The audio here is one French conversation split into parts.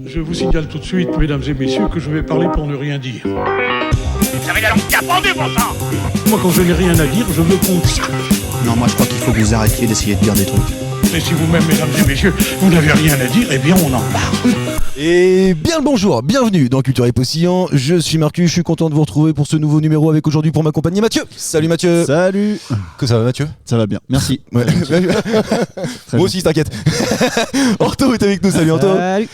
Je vous signale tout de suite, mesdames et messieurs, que je vais parler pour ne rien dire. Vous avez la langue capendue, bon sang. Moi, quand je n'ai rien à dire, je me consacre. Non, moi je crois qu'il faut que vous arrêtiez d'essayer de dire des trucs. Mais si vous-même, mesdames et messieurs, vous n'avez rien à dire, eh bien, on en parle. Et bien le bonjour, bienvenue dans Culture et Postillon. Je suis Marcus, je suis content de vous retrouver pour ce nouveau numéro avec aujourd'hui pour m'accompagner Mathieu. Salut Mathieu. Salut. Que ça va Mathieu? Ça va bien, merci. Ouais. Moi aussi, t'inquiète. Orto est avec nous, salut Orto. Salut.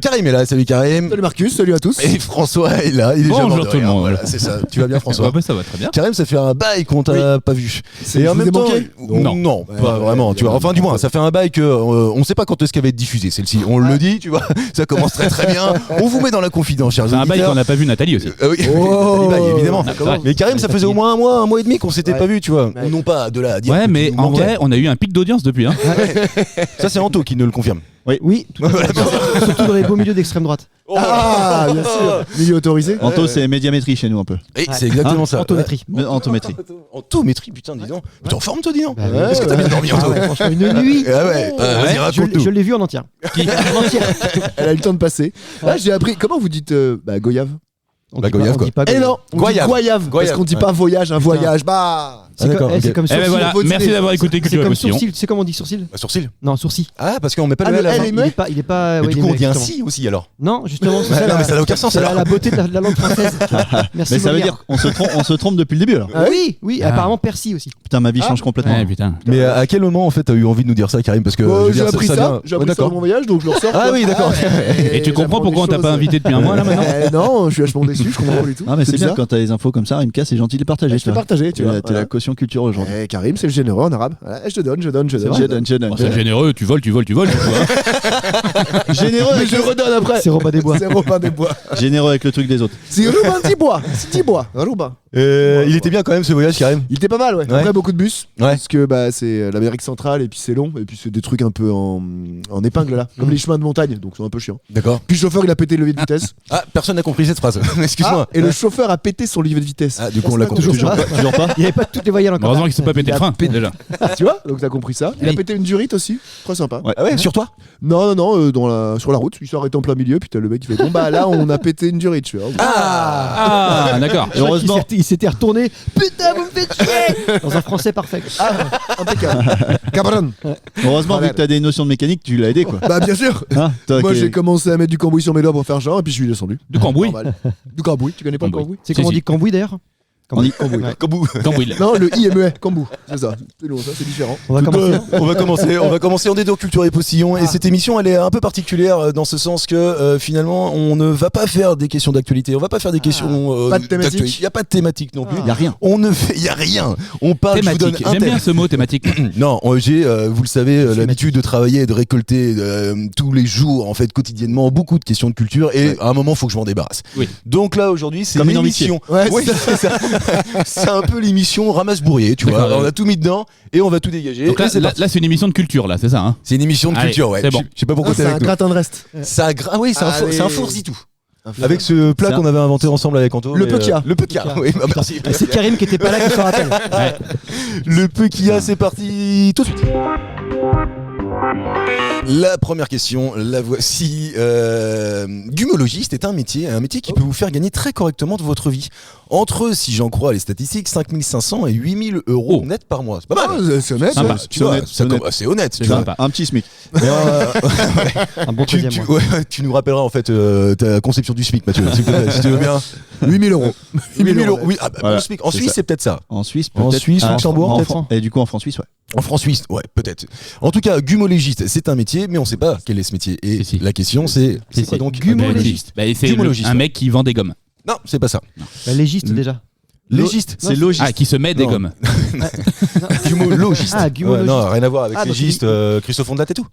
Karim est là, salut Karim. Salut Marcus, salut à tous. Et François est là, il est déjà mort Bonjour de tout le rire. monde. Voilà, c'est ça. Tu vas bien François? Bah, ça va très bien. Karim, ça fait un bail qu'on t'a pas vu. Et en même temps, non, pas vraiment. Tu vois. Enfin, du moins, ça fait un bail que on sait pas quand est-ce qu'elle va être diffusée celle-ci. On le dit, tu vois. Ça commence très très bien. On vous met dans la confidence, chers C'est un bail auditeurs. qu'on n'a pas vu Nathalie aussi. Oui, Nathalie Baye, évidemment. D'accord. Mais Karim, ça faisait au moins un mois et demi qu'on s'était pas vu, tu vois. Non pas de là à dire. Ouais, que mais tu nous en manquais. vrai, on a eu un pic d'audience depuis. Hein. Ça c'est Anto qui ne le confirme. Oui, tout à fait. Surtout dans les beaux milieux d'extrême droite. Ah, bien sûr. Milieu autorisé. Anto, c'est médiamétrie chez nous un peu. Et c'est exactement ça. Antométrie. Antométrie. Antométrie, putain, dis donc. T'es en forme, toi, dis donc. Bah, Est-ce que t'as bien dormi, Anto? Franchement, une nuit. Ah ouais. Vas-y, raconte-nous. Je l'ai vu en entière. En entière. Elle a eu le temps de passer. Là, j'ai appris. Comment vous dites goyave? On Bah, dit pas- goyave, on quoi. dit pas Eh goyave. non, on Goyave. dit goyave. Parce Goyave, qu'on dit ouais. pas voyage, un voyage. Bah. C'est d'accord, comme, ok. c'est comme Eh ben sourcil. voilà, votre merci idée. d'avoir écouté C'est Culture et comme Postillon. sourcil. Tu sais comment on dit sourcil? Sourcil. Non, sourcil. Ah, parce qu'on met pas Ah, le L le à la L fin. est Il est pas. Il est pas. Mais ouais, du il coup, est on dit un exactement. si aussi alors. Non, justement, c'est Ouais, ça. non, mais ça n'a aucun sens, C'est alors. la beauté de la langue française. Merci. Mais ça veut Molière. dire qu'on se trompe depuis le début alors. Ah oui. Oui, Ah. apparemment Percy aussi. Putain, ma vie change complètement. Ouais, putain. Mais à quel moment en fait t'as eu envie de nous dire ça, Karim? Parce que je veux J'ai dire, appris ça. vient- J'ai Ouais, appris ça dans d'accord. mon voyage, donc je le ressors. Ah quoi. oui, d'accord. Et tu comprends j'apprends pourquoi on des t'a pas choses. invité depuis un mois là maintenant? Non, je suis vachement déçu, je comprends pas du tout. Ah, mais c'est bien bizarre. quand t'as des infos comme ça, Rimka, c'est gentil de les partager. Je t'ai partagé, tu vois. T'es la caution culture aujourd'hui. Eh, Karim, c'est le généreux en arabe. Voilà, je te donne. Je donne. Oh, c'est généreux, tu voles, du coup, hein. Généreux, Mais je redonne après. C'est Robin des Bois. C'est Robin des Bois. généreux avec le truc des autres. C'est Robin des Bois. C'est Tibois. Robin. Il était bien quand même ce voyage, Karim. Il était pas mal, ouais. Ouais. Après, beaucoup de bus. Ouais. Parce que bah, c'est l'Amérique centrale et puis c'est long. Et puis c'est des trucs un peu en épingle là. Comme les chemins de montagne. Donc c'est un peu chiant. D'accord. Puis le chauffeur il a pété le levier de vitesse. Ah, personne n'a compris cette phrase. Excuse-moi. Et le chauffeur a pété son levier de vitesse. Ah, du coup, on l'a compris. Toujours pas. Toujours pas. Il n'y avait pas toutes les voyelles encore. Heureusement qu'ils se sont pas pété le frein déjà. Tu vois, donc t'as compris ça. Il a Oui. pété une durite aussi. Très sympa. Ouais. Ah ouais, sur toi? Non, sur la route. Il s'est arrêté en plein milieu. Puis t'as le mec qui fait bon bah là on a pété une durite. Tu vois. Ah, d'accord. Heureusement. Il s'était retourné. Putain, vous me faites chier. Dans un français parfait. Ah, impeccable. Cabron. Heureusement, vu que t'as des notions de mécanique, tu l'as aidé quoi. Bah bien sûr. Hein, toi Moi qui- j'ai commencé à mettre du cambouis sur mes doigts pour faire genre et puis je suis descendu. De cambouis. Normal. Du cambouis. Tu connais pas le Cambouis. cambouis? C'est Si, comment on si. dit cambouis d'ailleurs? On dit Cambouis. Cambou. Cambouis. Non, le IME, cambou. C'est ça. C'est long, ça, c'est différent. On va commencer. On va commencer en détour culture et postillon. Et cette émission, elle est un peu particulière dans ce sens que finalement, on ne va pas faire des questions d'actualité. On va pas faire des questions Pas de thématique. d'actualité. Il y a pas de thématique non plus. Y a rien. On ne fait, il y a rien. On parle. Je vous donne Thématique. un J'aime thème. bien ce mot thématique. Non, j'ai, vous le savez, l'habitude de travailler et de récolter tous les jours, en fait, quotidiennement, beaucoup de questions de culture. Et à un moment, faut que je m'en débarrasse. Oui. Donc là, aujourd'hui, c'est Comme une l'émission. Ouais, Oui, c'est ça. C'est un peu l'émission ramasse-bourrier, tu vois. D'accord, Alors, on ouais. a tout mis dedans et on va tout dégager. Donc Et là, c'est là, parti. là, c'est une émission de culture là, c'est ça hein? C'est une émission de Allez, culture, ouais. c'est bon. Je sais pas pourquoi t'es c'est un avec nous. gratin de reste. Ah oui, c'est Allez. un fourzi-tout. Avec ce plat C'est un- qu'on avait inventé ensemble avec Anto. Le mais, Pekia. Le Pekia, oui, bah, merci. C'est Karim qui était pas là qui s'en rappelle. Ouais. Le Pekia, c'est parti tout de suite. La première question, la voici. Gumologiste est un métier qui peut vous faire gagner très correctement de votre vie. Entre, si j'en crois les statistiques, 5500 et 8000 euros Oh. net par mois. C'est pas Ah, mal. c'est honnête. Sympa. ouais. Tu vois, honnête, ça honnête. c'est honnête. C'est Tu vois. sympa. Un petit SMIC. Mais, Un bon tu, 13e tu- mois. ouais, tu nous rappelleras en fait ta conception du SMIC, Mathieu, s'il te plaît, si tu veux bien. 8000 euros. 8000 euros. Oui, Voilà, le SMIC. En c'est Suisse, ça. c'est peut-être ça. En Suisse, En peut-être. Suisse, Ah, Luxembourg, en peut-être. Fran- Et du coup, en France-Suisse, ouais. En France suisse, ouais, peut-être. En tout cas, gumologiste, c'est un métier, mais on sait pas quel est ce métier. Et Si, si. la question, c'est Si, quoi si. donc Gumologiste. Bah, c'est Gumologiste, un ouais. mec qui vend des gommes. Non, c'est pas ça. Bah, légiste déjà. Légiste, C'est logiste. Ah, qui se met des Non. gommes. gumologiste. Ah, gumologiste. Ouais, non, rien à voir avec Ah, donc légiste, Christophe Fondat et tout.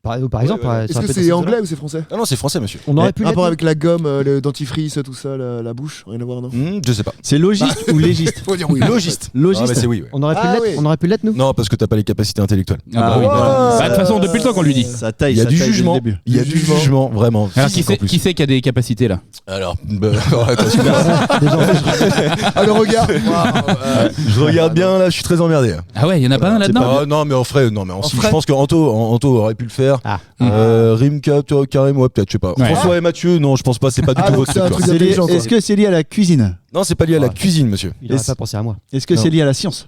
Par exemple, Ouais, ouais. Est-ce ça que peut c'est être anglais ou c'est français? Ah non, c'est français, monsieur. On aurait pu Rapport l'être. avec la gomme, le dentifrice, tout ça, la bouche, rien à voir, non? Je sais pas. C'est logiste ou légiste? Faut dire oui. Logiste. Logiste. Ah, mais c'est oui, ouais. On aurait pu Ah, l'être. oui. On aurait pu l'être nous. Non, parce que t'as pas les capacités intellectuelles. Ah bah oui. ouais. Bah, de toute façon, depuis le temps qu'on lui dit. Ça taille, Il y a ça du taille dès le jugement. début. Il y a du jugement, vraiment. Alors qui Physique, en c'est plus. qui a des capacités là? Alors, attends, super. Ah, le regard. Je regarde bien là, je suis très emmerdé. Ah ouais, il y en a pas un là-dedans. Ah, non, mais en vrai, non, mais en si, je pense que Anto aurait pu le faire. faire. Rimka, toi, Karim, ouais, peut-être, je sais pas. Ouais. François et Mathieu, non, je pense pas, c'est pas du tout donc votre c'est un truc. truc quoi. intelligent, quoi. Est-ce que c'est lié à la cuisine? Non, c'est pas lié à la cuisine, monsieur. Il aurait pas pensé à moi. Est-ce que Non. c'est lié à la science?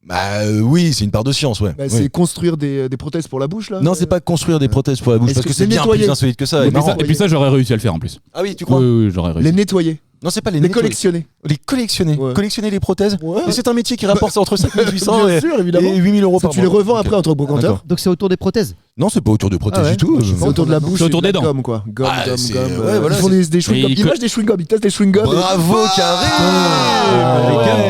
Bah oui, c'est une part de science, ouais. Bah, Oui. c'est construire des prothèses pour la bouche là. Non, c'est pas construire des prothèses pour la bouche, Est-ce parce que que c'est c'est bien nettoyer plus insolite que ça. Les et marrant. Et puis ça, j'aurais réussi à le faire en plus. Ah oui, tu crois Oui, j'aurais réussi. Les nettoyer, Non, c'est pas les les nettoyer. collectionner. Les collectionner. Ouais. Collectionner les prothèses. Ouais. Et c'est un métier qui rapporte entre 5800 Bien et, sûr, évidemment. et 8000 euros Ça, par tu les mois. revends Ok. après entre brocanteurs. D'accord. Donc c'est autour des prothèses. Non, c'est pas autour de prothèses Ah ouais. du tout. C'est autour de la bouche. C'est autour et de des la dents. gomme, quoi. Gomme, Ah, gomme, c'est- gomme. ouais, voilà, Ils font des chewing-gums. Et Ils mâchent des chewing-gums, ils testent des chewing-gums. Bravo, Karim.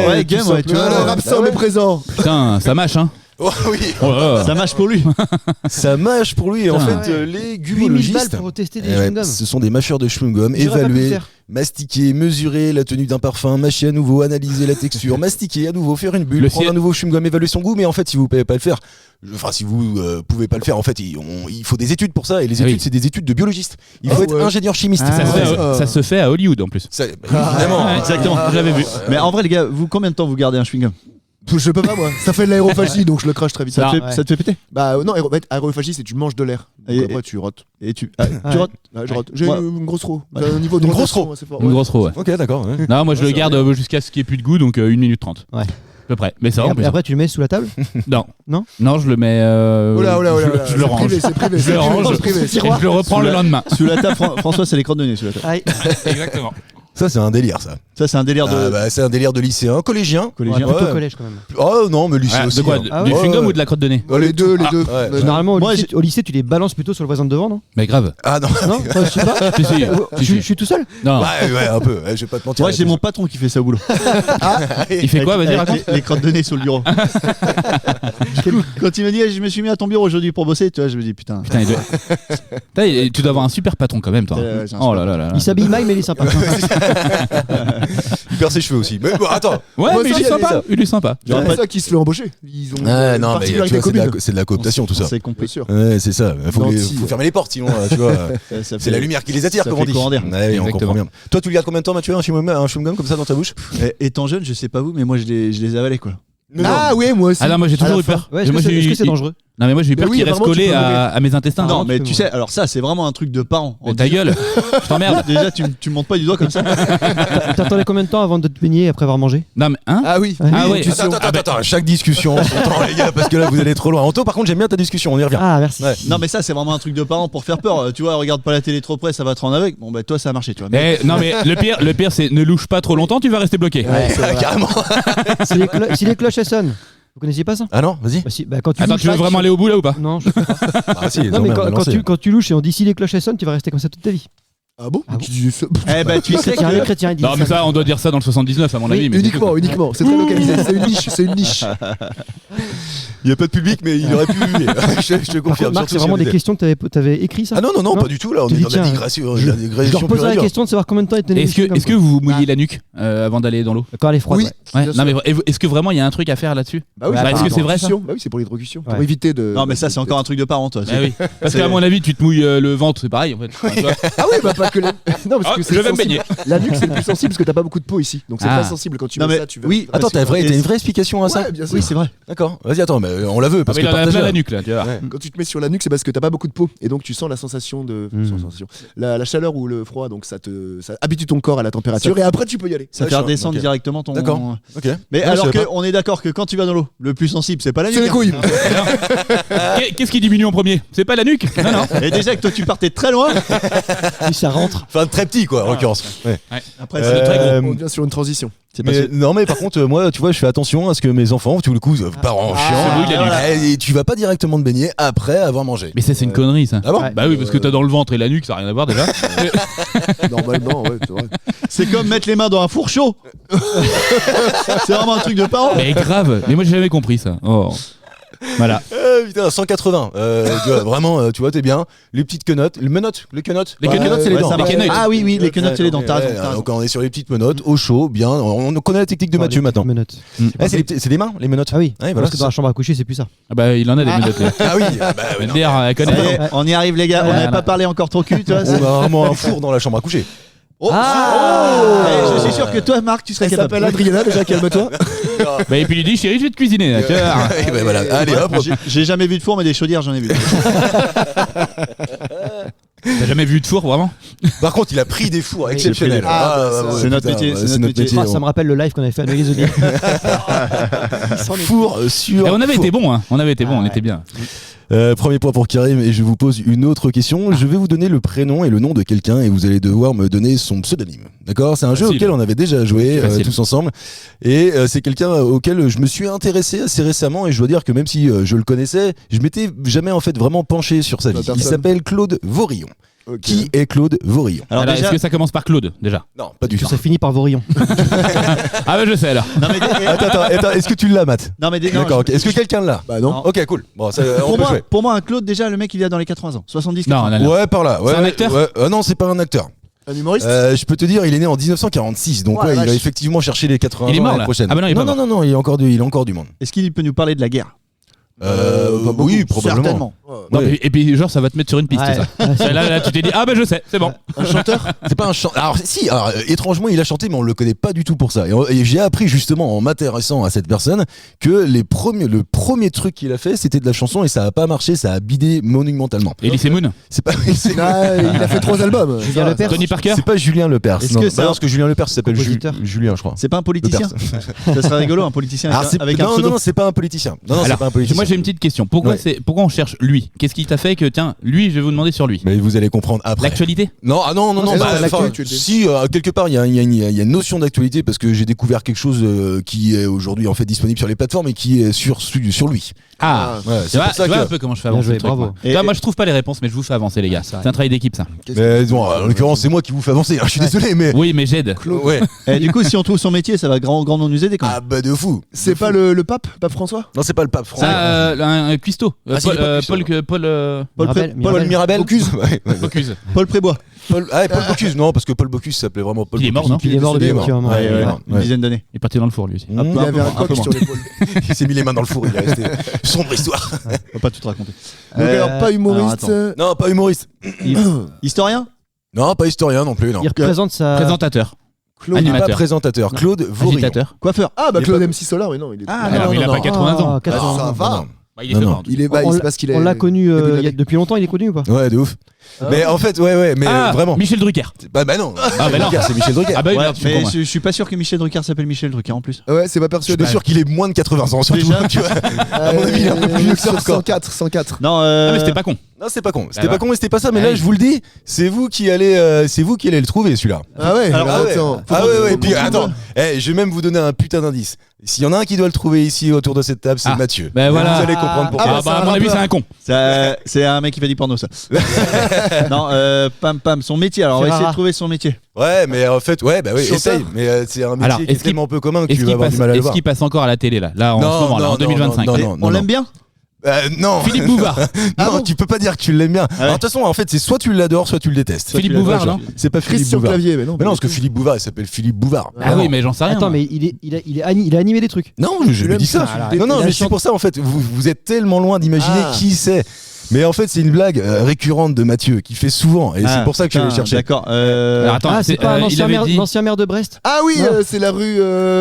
Ouais, game, ouais, tu vois. Alors, Rapsam est présent. Putain, ça mâche, hein. Oh oui, Oh là là. Ça marche pour lui. ça mâche pour lui. Et en Putain. fait, les 8000 balles gumologistes, pour tester des eh ouais, chewing-gums. ce sont des mâcheurs de chewing-gum, J'aurais pas pu le évaluer, faire. mastiquer, mesurer la tenue d'un parfum, mâcher à nouveau, analyser la texture, mastiquer à nouveau, faire une bulle, Le prendre ciel- un nouveau chewing-gum, évaluer son goût. Mais en fait, si vous pouvez pas le faire, enfin si vous pouvez pas le faire, en fait, il faut des études pour ça. Et les Ah études, oui. c'est des études de biologiste. Il Ah faut être ouais. ingénieur chimiste. Ah, Ça, se ouais. fait, ça se fait à Hollywood en plus. Ça, évidemment. Ouais, exactement, je l'avais vu. Mais en vrai, les gars, vous, combien de temps vous gardez un chewing-gum? Je peux pas, moi. Ça fait de l'aérophagie, donc je le crache très vite. Ça, Non. te fait, ça te fait péter? Bah non, aérophagie, c'est tu manges de l'air. Donc Et- après, tu rotes. Et tu. Ouais. Tu rotes? Ouais, je rote. J'ai Ouais. une grosse roue. J'ai un niveau de Une grosse rotation roue. assez fort. Une ouais. grosse roue, ouais. Ok, d'accord. ouais. Non, moi je Ouais, le c'est garde jusqu'à ce qu'il n'y ait plus de goût, donc 1 minute 30. Ouais. À peu près. Mais ça va en plus. Et après, tu le mets sous la table. Non. Non Non, je le mets. Oh là, oh là, oh là, oh là. Je le C'est range. privé, c'est privé. Je le range. C'est privé. Et je le reprends le lendemain. Sous la table, François, c'est les crottes de nez sous la table. Aïe. Exactement. Ça, c'est un délire, ça. Ça, c'est un délire de. Ah, bah, c'est un délire de lycéen, collégien. Collégien. Plutôt Ouais. collège quand même. Oh non, mais lycée Ah, aussi. de quoi hein. Ah Du ouais. chewing-gum Ouais. ou de la crotte de nez? Les deux, les Ah, deux. ouais. Ouais. Généralement, Moi, au lycée, tu les balances plutôt sur le voisin de devant, non? Mais grave. Ah non. Non, je sais pas. Si, si. Je suis tout seul. Non. Ouais, un peu. Je vais pas te mentir. Moi, j'ai mon patron qui fait ça au boulot. Il fait quoi? Vas-y, Avec raconte. les crottes de nez sur le bureau. Du coup, quand il m'a dit, je me suis mis à ton bureau aujourd'hui pour bosser, tu vois, je me dis, putain. Putain, Putain, tu dois avoir un super patron quand même, toi. J'ai un Oh super là là là. Il s'habille mal, mais il est sympa. Il perd ses cheveux aussi. Mais bon, attends. Ouais, Moi, mais ça, il est il y a sympa. Il est sympa. C'est pour ça qu'ils se fait embaucher. Ils ont Ah, une non, mais tu particularité vois, commune. c'est de la cooptation, tout ça. C'est compris. Bien sûr. Ouais, c'est ça. Nancy. Faut fermer les portes, sinon, tu vois. Ça C'est fait- la lumière qui les attire, ça comme on fait dit. courant d'air. Ouais, on Exactement. comprend bien. Toi, tu le gardes combien de temps, Mathieu, un chewing-gum comme ça dans ta bouche? Étant jeune, je sais pas vous, mais moi, je les avalais, quoi. Ah oui, moi aussi. Ah non, moi j'ai À la toujours eu fin. peur. Ouais, est-ce Moi, que j'ai eu- c'est dangereux? Non, mais moi j'ai eu Mais peur oui, qu'il reste apparemment, tu collé peux mourir. à mes intestins. Non, hein. mais tu tu peux sais, alors ça, c'est vraiment un truc de parents. Mais ta gueule, je t'emmerde. Déjà, tu me montes pas du doigt comme ça. T'attendais combien de temps avant de te baigner après avoir mangé? Non, mais hein? Ah oui. Ah ouais. Attends, chaque discussion, son temps, les gars, parce que là, vous allez trop loin. Anto, par contre, j'aime bien ta discussion, on y revient. Ah, merci. Ouais. Non, mais ça, c'est vraiment un truc de parents pour faire peur. Tu vois, regarde pas la télé trop près, ça va te rendre aveugle. Bon, bah, toi, ça a marché, tu vois. Mais Non, mais le pire, c'est ne louche pas trop longtemps, tu vas rester bloqué. Ouais, c'est vrai. Carrément. Si les cloches elles sonnent, vous connaissiez pas ça? Ah non, vas-y. Bah, si, bah, quand tu Attends, louches, tu veux vraiment aller au bout là ou pas? Non, je sais pas. Ah si, Non, mais merde, balancez. quand tu louches et on dit si les cloches elles sonnent, tu vas rester comme ça toute ta vie. Ah bon Ah bon Qui disait ça eh ben, tu sais Chrétien, les que. chrétiens ils disent Non, mais ça, on doit dire ça dans le 79 à mon Oui, avis. Mais c'est tout. Uniquement. C'est très localisé. C'est une niche. Il n'y a pas de public, mais il aurait pu. Je te Par confirme. contre, Marc, surtout c'est vraiment si des on est- questions que t'avais écrit ça? Ah non, pas du tout. Là, on Tu est dis, dans la tiens, digression. je la leur digression pure poserai et la dure. question de savoir combien de temps ils tenaient Est-ce que vous mouillez la nuque avant d'aller dans l'eau? Quand elle est froide. Oui. ouais. Ouais. Bien Non, sûr. mais est-ce que vraiment il y a un truc à faire là-dessus? Bah oui, Bah, est-ce que c'est vrai ça? Bah oui, c'est pour l'hydrocution. Pour Ouais. éviter de. Non, mais ça, c'est encore un truc de parents, toi. Ah oui. Parce qu'à mon avis, tu te mouilles le ventre, c'est pareil en fait. Enfin, tu vois. Ah oui, bah pas que les. Non, parce Ah, que je c'est vais me sensible. baigner. La nuque, c'est le plus sensible parce que t'as pas beaucoup de peau ici. Donc c'est Ah. pas sensible quand tu Non, mets mais ça. Tu veux. oui. Attends, t'as une vraie explication à ça? Ouais, bien sûr. Oui, c'est vrai. D'accord. Vas-y, attends, mais on la veut Ah, parce mais que il en a plein partage-la. la nuque là, tu vois. Ouais. Quand tu te mets sur la nuque, c'est parce que t'as pas beaucoup de peau et donc tu sens la sensation de la chaleur ou le froid. Donc ça habitue ton corps à la température et après tu peux y aller. Ça fait D'accord, redescendre ok. directement ton. D'accord. Ok. Mais Ouais, alors je savais pas. qu'on est d'accord que quand tu vas dans l'eau, le plus sensible, c'est pas la nuque. C'est les hein. couilles. Qu'est-ce qui diminue en premier? C'est pas la nuque? Non, non. Et déjà que toi, tu partais de très loin. Puis ça rentre. Enfin, très petit quoi, en l'occurrence. Ouais. Après, c'est très gros. On vient sur une transition. C'est pas Mais, non mais par contre moi tu vois je fais attention à ce que mes enfants tout le coup parents chiants oui, la nuque. et tu vas pas directement te baigner après avoir mangé. Mais ça, c'est une connerie ça. Ah bon? Ouais. Bah oui, parce que t'as dans le ventre et la nuque, ça n'a rien à voir déjà. Normalement, ouais, c'est vrai. C'est comme mettre les mains dans un four chaud. C'est vraiment un truc de parents. Mais grave. Mais moi, j'ai jamais compris ça. Oh. Voilà. Putain 180 tu vois, vraiment tu vois t'es bien les petites quenottes les menottes Les quenottes quenottes, c'est les Ouais, dents. ça Les marche. quenottes. Ah oui, les quenottes, c'est les dents. T'as raison, Ouais, t'as raison. donc on est sur les petites menottes au chaud bien on connaît la technique de Mathieu maintenant. Menottes. C'est des mains les menottes. Ah oui. Ouais, voilà, Parce que c'est dans la ça. chambre à coucher, c'est plus ça. Ah bah, il en a des menottes là. Ah oui bah ouais, non. Dire, elle Ça connaît. y est, on y arrive, les gars. On Ouais, n'avait voilà. pas parlé encore trop cul, tu vois. On a vraiment un four dans la chambre à coucher. Je suis sûr que toi, Marc, tu serais Elle capable. s'appelle Adriana, déjà, calme-toi. Bah, et puis il lui dit chérie, je vais te cuisiner. Là, tu vois. Et ben voilà, allez hop. J'ai jamais vu de four, mais des chaudières, j'en ai vu. T'as jamais vu de four vraiment? Par contre, il a pris des fours exceptionnels. C'est notre métier, c'est notre métier. Ça me rappelle le live qu'on avait fait à Neuilly Zodiac. Four sur. Et on avait four. été bon, hein. On avait été bon, on était bien. Premier point pour Karim et je vous pose une autre question. Je vais vous donner le prénom et le nom de quelqu'un et vous allez devoir me donner son pseudonyme. D'accord ? C'est un jeu Facile. auquel on avait déjà joué Facile. tous ensemble et c'est quelqu'un auquel je me suis intéressé assez récemment et je dois dire que même si je le connaissais, je m'étais jamais en fait vraiment penché sur sa vie. Personne. Il s'appelle Claude Vaurillon. Ok. Qui est Claude Vaurillon? Alors, Alors, déjà, est-ce que ça commence par Claude déjà? Non, pas du tout. Ça finit par Vaurillon. Ah bah je sais alors. non, mais, Attends, est-ce que tu l'as, Matt? non, mais non, D'accord, ok. Est-ce que quelqu'un l'a? Bah non. Non. Ok, cool. Bon, ça, on pour, peut moi, jouer. pour moi, un Claude, déjà, le mec, il est dans les 80 ans. 70, Non, 80. non, non. Ouais, par là. Ouais, C'est un acteur ouais. Non, c'est pas un acteur. Un humoriste. Je peux te dire, il est né en 1946, donc Ouais, ouais, il vache. a effectivement cherché les 80 Il est ans mort, l'année là. prochaine. Ah bah non, il est pas non, non, il est encore du monde. Est-ce qu'il peut nous parler de la guerre? Oui, probablement. Certainement. Non, Ouais. et puis genre ça va te mettre sur une piste Ouais. ça. Là tu t'es dit ah bah je sais, c'est bon. Un chanteur. C'est pas un chanteur. Alors si, étrangement, il a chanté, mais on le connaît pas du tout pour ça. Et j'ai appris justement en m'intéressant à cette personne que le premier truc qu'il a fait, c'était de la chanson et ça a pas marché, ça a bidé monumentalement. Elise Moon, C'est pas. Ah, il a fait 3 albums. Julien Lepers. Tony Parker. C'est pas Julien Lepers. Est-ce Non, que bah c'est non, un parce que Julien Lepers s'appelle compositeur Julien, je crois. C'est pas un politicien? Ça serait rigolo, un politicien Alors, avec un pseudo. non, c'est pas un politicien. Non, c'est Alors, pas un politicien. moi j'ai une petite question. Pourquoi on cherche lui? Qu'est-ce qui t'a fait que tiens, lui, je vais vous demander sur lui? Mais vous allez comprendre après. L'actualité? Non, non, c'est bah, dans l'actu, enfin, tu le dis. si, quelque part, il y a une notion d'actualité parce que j'ai découvert quelque chose qui est aujourd'hui en fait disponible sur les plateformes et qui est sur lui. Ah, Ouais, tu c'est vois, pour ça tu vois un que. peu comment je fais Bien avancer joué, le truc, bravo. moi. Tu vois, moi je trouve pas les réponses, mais je vous fais avancer les gars. C'est un travail d'équipe ça. Mais bon, en l'occurrence, c'est moi qui vous fais avancer. Je suis désolé, mais. Oui, mais j'aide. Ouais. Et du coup, si on trouve son métier, ça va grandement nous aider quand même. Ah bah de fou. C'est pas le pape François. Non, c'est pas le pape François. Ça, un cuistot. Ah, si, il est pas Paul Paul Mirabel. Mirabel. Bocuse. Ouais. Bocuse. Paul Prébois. Paul Bocuse, non, parce que Paul Bocuse s'appelait vraiment Paul Il est Bocuse. mort, non Il est mort depuis un petit moment. Ouais, ouais, une Ouais. dizaine d'années. Il est parti dans le four lui aussi. Mmh. Un peu, Il avait un peu coq moins. sur l'épaule. Il s'est mis les mains dans le four, il est resté. Sombre histoire. On va pas tout raconter. Donc alors pas humoriste. alors, Non, pas humoriste. Historien? Non, pas historien non plus, non. Il représente sa. Présentateur. Claude. Il n'est pas Animateur. présentateur. Claude Vaurillon. Agitateur. Coiffeur? Ah bah Il est Claude pas- MC Solar, oui non, il est. Ah, Alors, non, il a non, pas non. 80 ans. 80 ça ans. va. Bah, il est Non, fait non. mort. Il est c'est parce qu'il est. On l'a connu début de l'année. depuis longtemps, il est connu ou pas? Ouais, de ouf. Mais en fait, ouais, mais Ah, vraiment. Michel Drucker. Bah non. Ah, bah non. Drucker, c'est Michel Drucker. Ah bah oui, Ouais, merde, je suis mais con, moi. je suis pas sûr que Michel Drucker s'appelle Michel Drucker en plus. Ouais, c'est pas Je suis persuadé. pas sûr qu'il ait moins de 80 ans, surtout. Déjà Tu vois. À mon avis, il est un peu plus vieux que ça sur encore. 104. Non, Ah, mais c'était pas con. Non, c'était pas con. C'était Ah pas bah. con, mais c'était pas ça. Mais Ah là, oui. je vous le dis, c'est vous qui allez le trouver, celui-là. Ah ouais. Alors, alors, ouais. attends. Ah ouais, ouais. Faut Puis qu'on attends, je vais même vous donner un putain d'indice. S'il y en a un qui doit le trouver ici autour de cette table, c'est Ah. Mathieu. Bah voilà. Vous allez comprendre pourquoi. Ah c'est bah un à mon avis rappeur. c'est un con. c'est un mec qui fait du porno, ça. Non, Pam, son métier. Alors, on va Ferrara. essayer de trouver son métier. Ouais, mais en fait, ouais, bah oui, Chanteur. essaye. Mais c'est un métier Alors, qui est est-ce qu'il- tellement peu commun que Est-ce tu vas qu'il avoir du mal à le passe, voir. passe encore à la télé là en ce moment là, en 2025? non, On l'aime bien? Non. Philippe Bouvard. Non, tu peux pas dire que tu l'aimes bien. ouais. Alors, de toute façon, en fait, c'est soit tu l'adores, soit tu le détestes. Philippe tu l'as- Bouvard, ouais, non? C'est pas Philippe Christian Bouvard. Clavier, mais non. Mais non, parce que Philippe Bouvard, il s'appelle Philippe Bouvard. Ah oui, mais j'en sais rien. Attends, moi. mais il a animé des trucs. Non, je le dis ça. Ah, Non, non, il a mais c'est chanté- pour ça, en fait, vous êtes tellement loin d'imaginer Ah. qui c'est. Mais en fait, c'est une blague récurrente de Mathieu qui fait souvent. Et c'est pour ça que je l'ai putain, cherché. D'accord. Alors, attends, Ah, c'est pas un il ancien avait maire, dit. l'ancien maire de Brest? Ah oui, Non. c'est la rue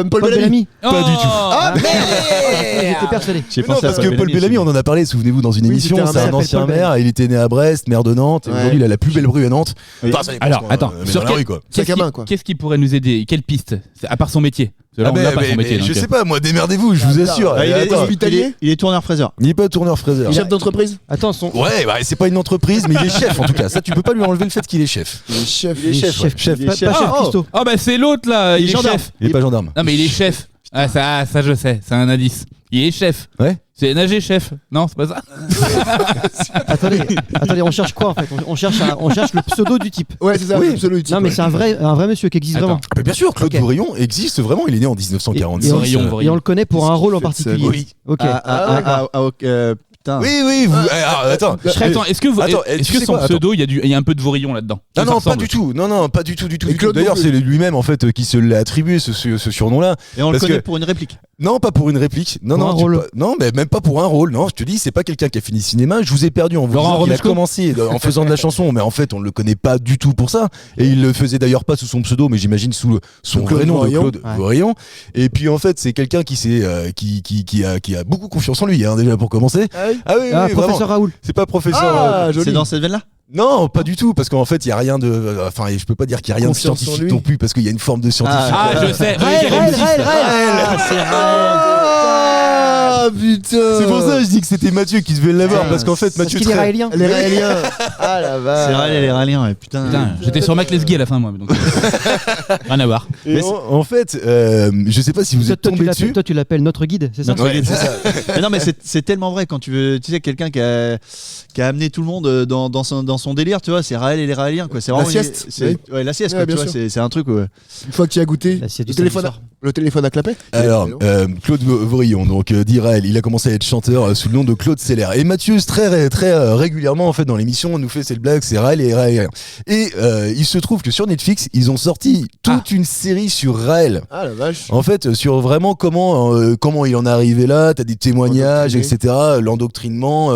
Paul Paul Bellamy. Pas du tout. Ah J'étais persuadé. J'ai Mais non, pensé à parce que Paul Bellamy, on en a parlé, souvenez-vous, dans une Oui, émission. c'était un C'est un maire, ancien Paul maire. Il était né à Brest, maire de Nantes. Et Ouais. aujourd'hui, il a la plus belle rue à Nantes. Oui. Enfin, ça dépend, Alors, quoi, attends, mais sur dans la rue, quoi. Sac à main, quoi. Qu'est-ce qui pourrait nous aider? Quelle piste? À part son métier. Parce que là, on n'a pas son métier. je donc, sais pas, moi, démerdez-vous, je vous assure. Ah, il est Attends, hospitalier. il est tourneur fraiseur. il est pas tourneur fraiseur. Chef d'entreprise. Attends, son. Ouais, bah, c'est pas une entreprise, mais il est chef en tout cas. Ça, tu peux pas lui enlever le fait qu'il est chef. Il est chef. Il est chef, ouais. Chef. Il est Pas chef. chef Oh, Christo. Oh bah c'est l'autre là, il est gendarme. chef. Il est pas gendarme. Non mais il est chef. Ah ça je sais, c'est un indice. Il est chef. Ouais. C'est nager chef. Non, c'est pas ça. Attendez, on cherche quoi en fait? On cherche le pseudo du type. Ouais, c'est ça, Oui. absolu. Non, mais c'est un vrai monsieur qui existe Attends. vraiment. Ah, bien sûr, Claude Ok. Bourillon existe vraiment. Il est né en 1946. Et on- Vourillon. Et on le connaît pour un rôle en Fait de sa particulier. Oui. Ok. Ah, ok, Putain. Oui, alors, attends. Attends, est-ce que, Attends, est-ce tu que sais son quoi, pseudo, il y a un peu de Vorillon là-dedans? Ah Ça non, pas ressemble. du tout. Non, pas du tout. Et Claude D'ailleurs, non c'est plus. lui-même en fait qui se l'a attribué ce surnom-là. Et on le Parce connaît que- pour une réplique. Non, pas pour une réplique. Non, Pour un rôle. non, mais même pas pour un rôle. Non, je te dis, c'est pas quelqu'un qui a fini cinéma. Je vous ai perdu en vous Laurent disant qu'il a Romeshko commencé en faisant de la chanson, mais en fait, on le connaît pas du tout pour ça. Et il le faisait d'ailleurs pas sous son pseudo, mais j'imagine sous son Claude vrai nom de Vorillon. Claude Vorillon. Et puis en fait, c'est quelqu'un qui a beaucoup confiance en lui, hein, déjà pour commencer. Ah oui. Ah oui, Ah, vraiment. professeur Raoul. C'est pas professeur. Ah, joli. C'est dans cette veine-là. Non, pas du tout, parce qu'en fait, il y a rien de. Enfin, je peux pas dire qu'il y a rien de Confiance en scientifique lui. non plus, parce qu'il y a une forme de scientifique. Ah, je sais. Ah putain. C'est pour ça que je dis que c'était Mathieu qui devait l'avoir, Ah, parce qu'en fait, Parce Mathieu qu'il est très- raélien. Les Raéliens. Ah la vache. C'est vrai, les Raéliens, ouais, putain. Putain, j'étais sur Mac Lesguy à la fin, moi. Donc, rien à voir. Et en fait, je sais pas si vous êtes tombé dessus. Toi, tu l'appelles notre guide, c'est ça? Notre Ouais, guide, c'est ça. Mais non, mais c'est tellement vrai quand tu veux. Tu sais, quelqu'un qui a amené tout le monde dans son délire, tu vois, c'est Raël et les Raéliens, quoi. C'est La vraiment sieste, ouais, la sieste, Ouais, quoi, bien tu vois, sûr. c'est un truc. Ouais. Une fois que tu as goûté, L'assiette du le téléphone, samedi le téléphone a clapé. Alors, Claude Vorillon, donc d'Iraël, il a commencé à être chanteur sous le nom de Claude Seller. Et Mathieu, très régulièrement, en fait, dans l'émission, on nous fait cette blague, c'est Raël et Raël. Et il se trouve que sur Netflix, ils ont sorti toute une série sur Raël. Ah la vache. En fait, sur vraiment comment il en est arrivé là, t'as des témoignages, Endoctriné. etc. L'endoctrinement.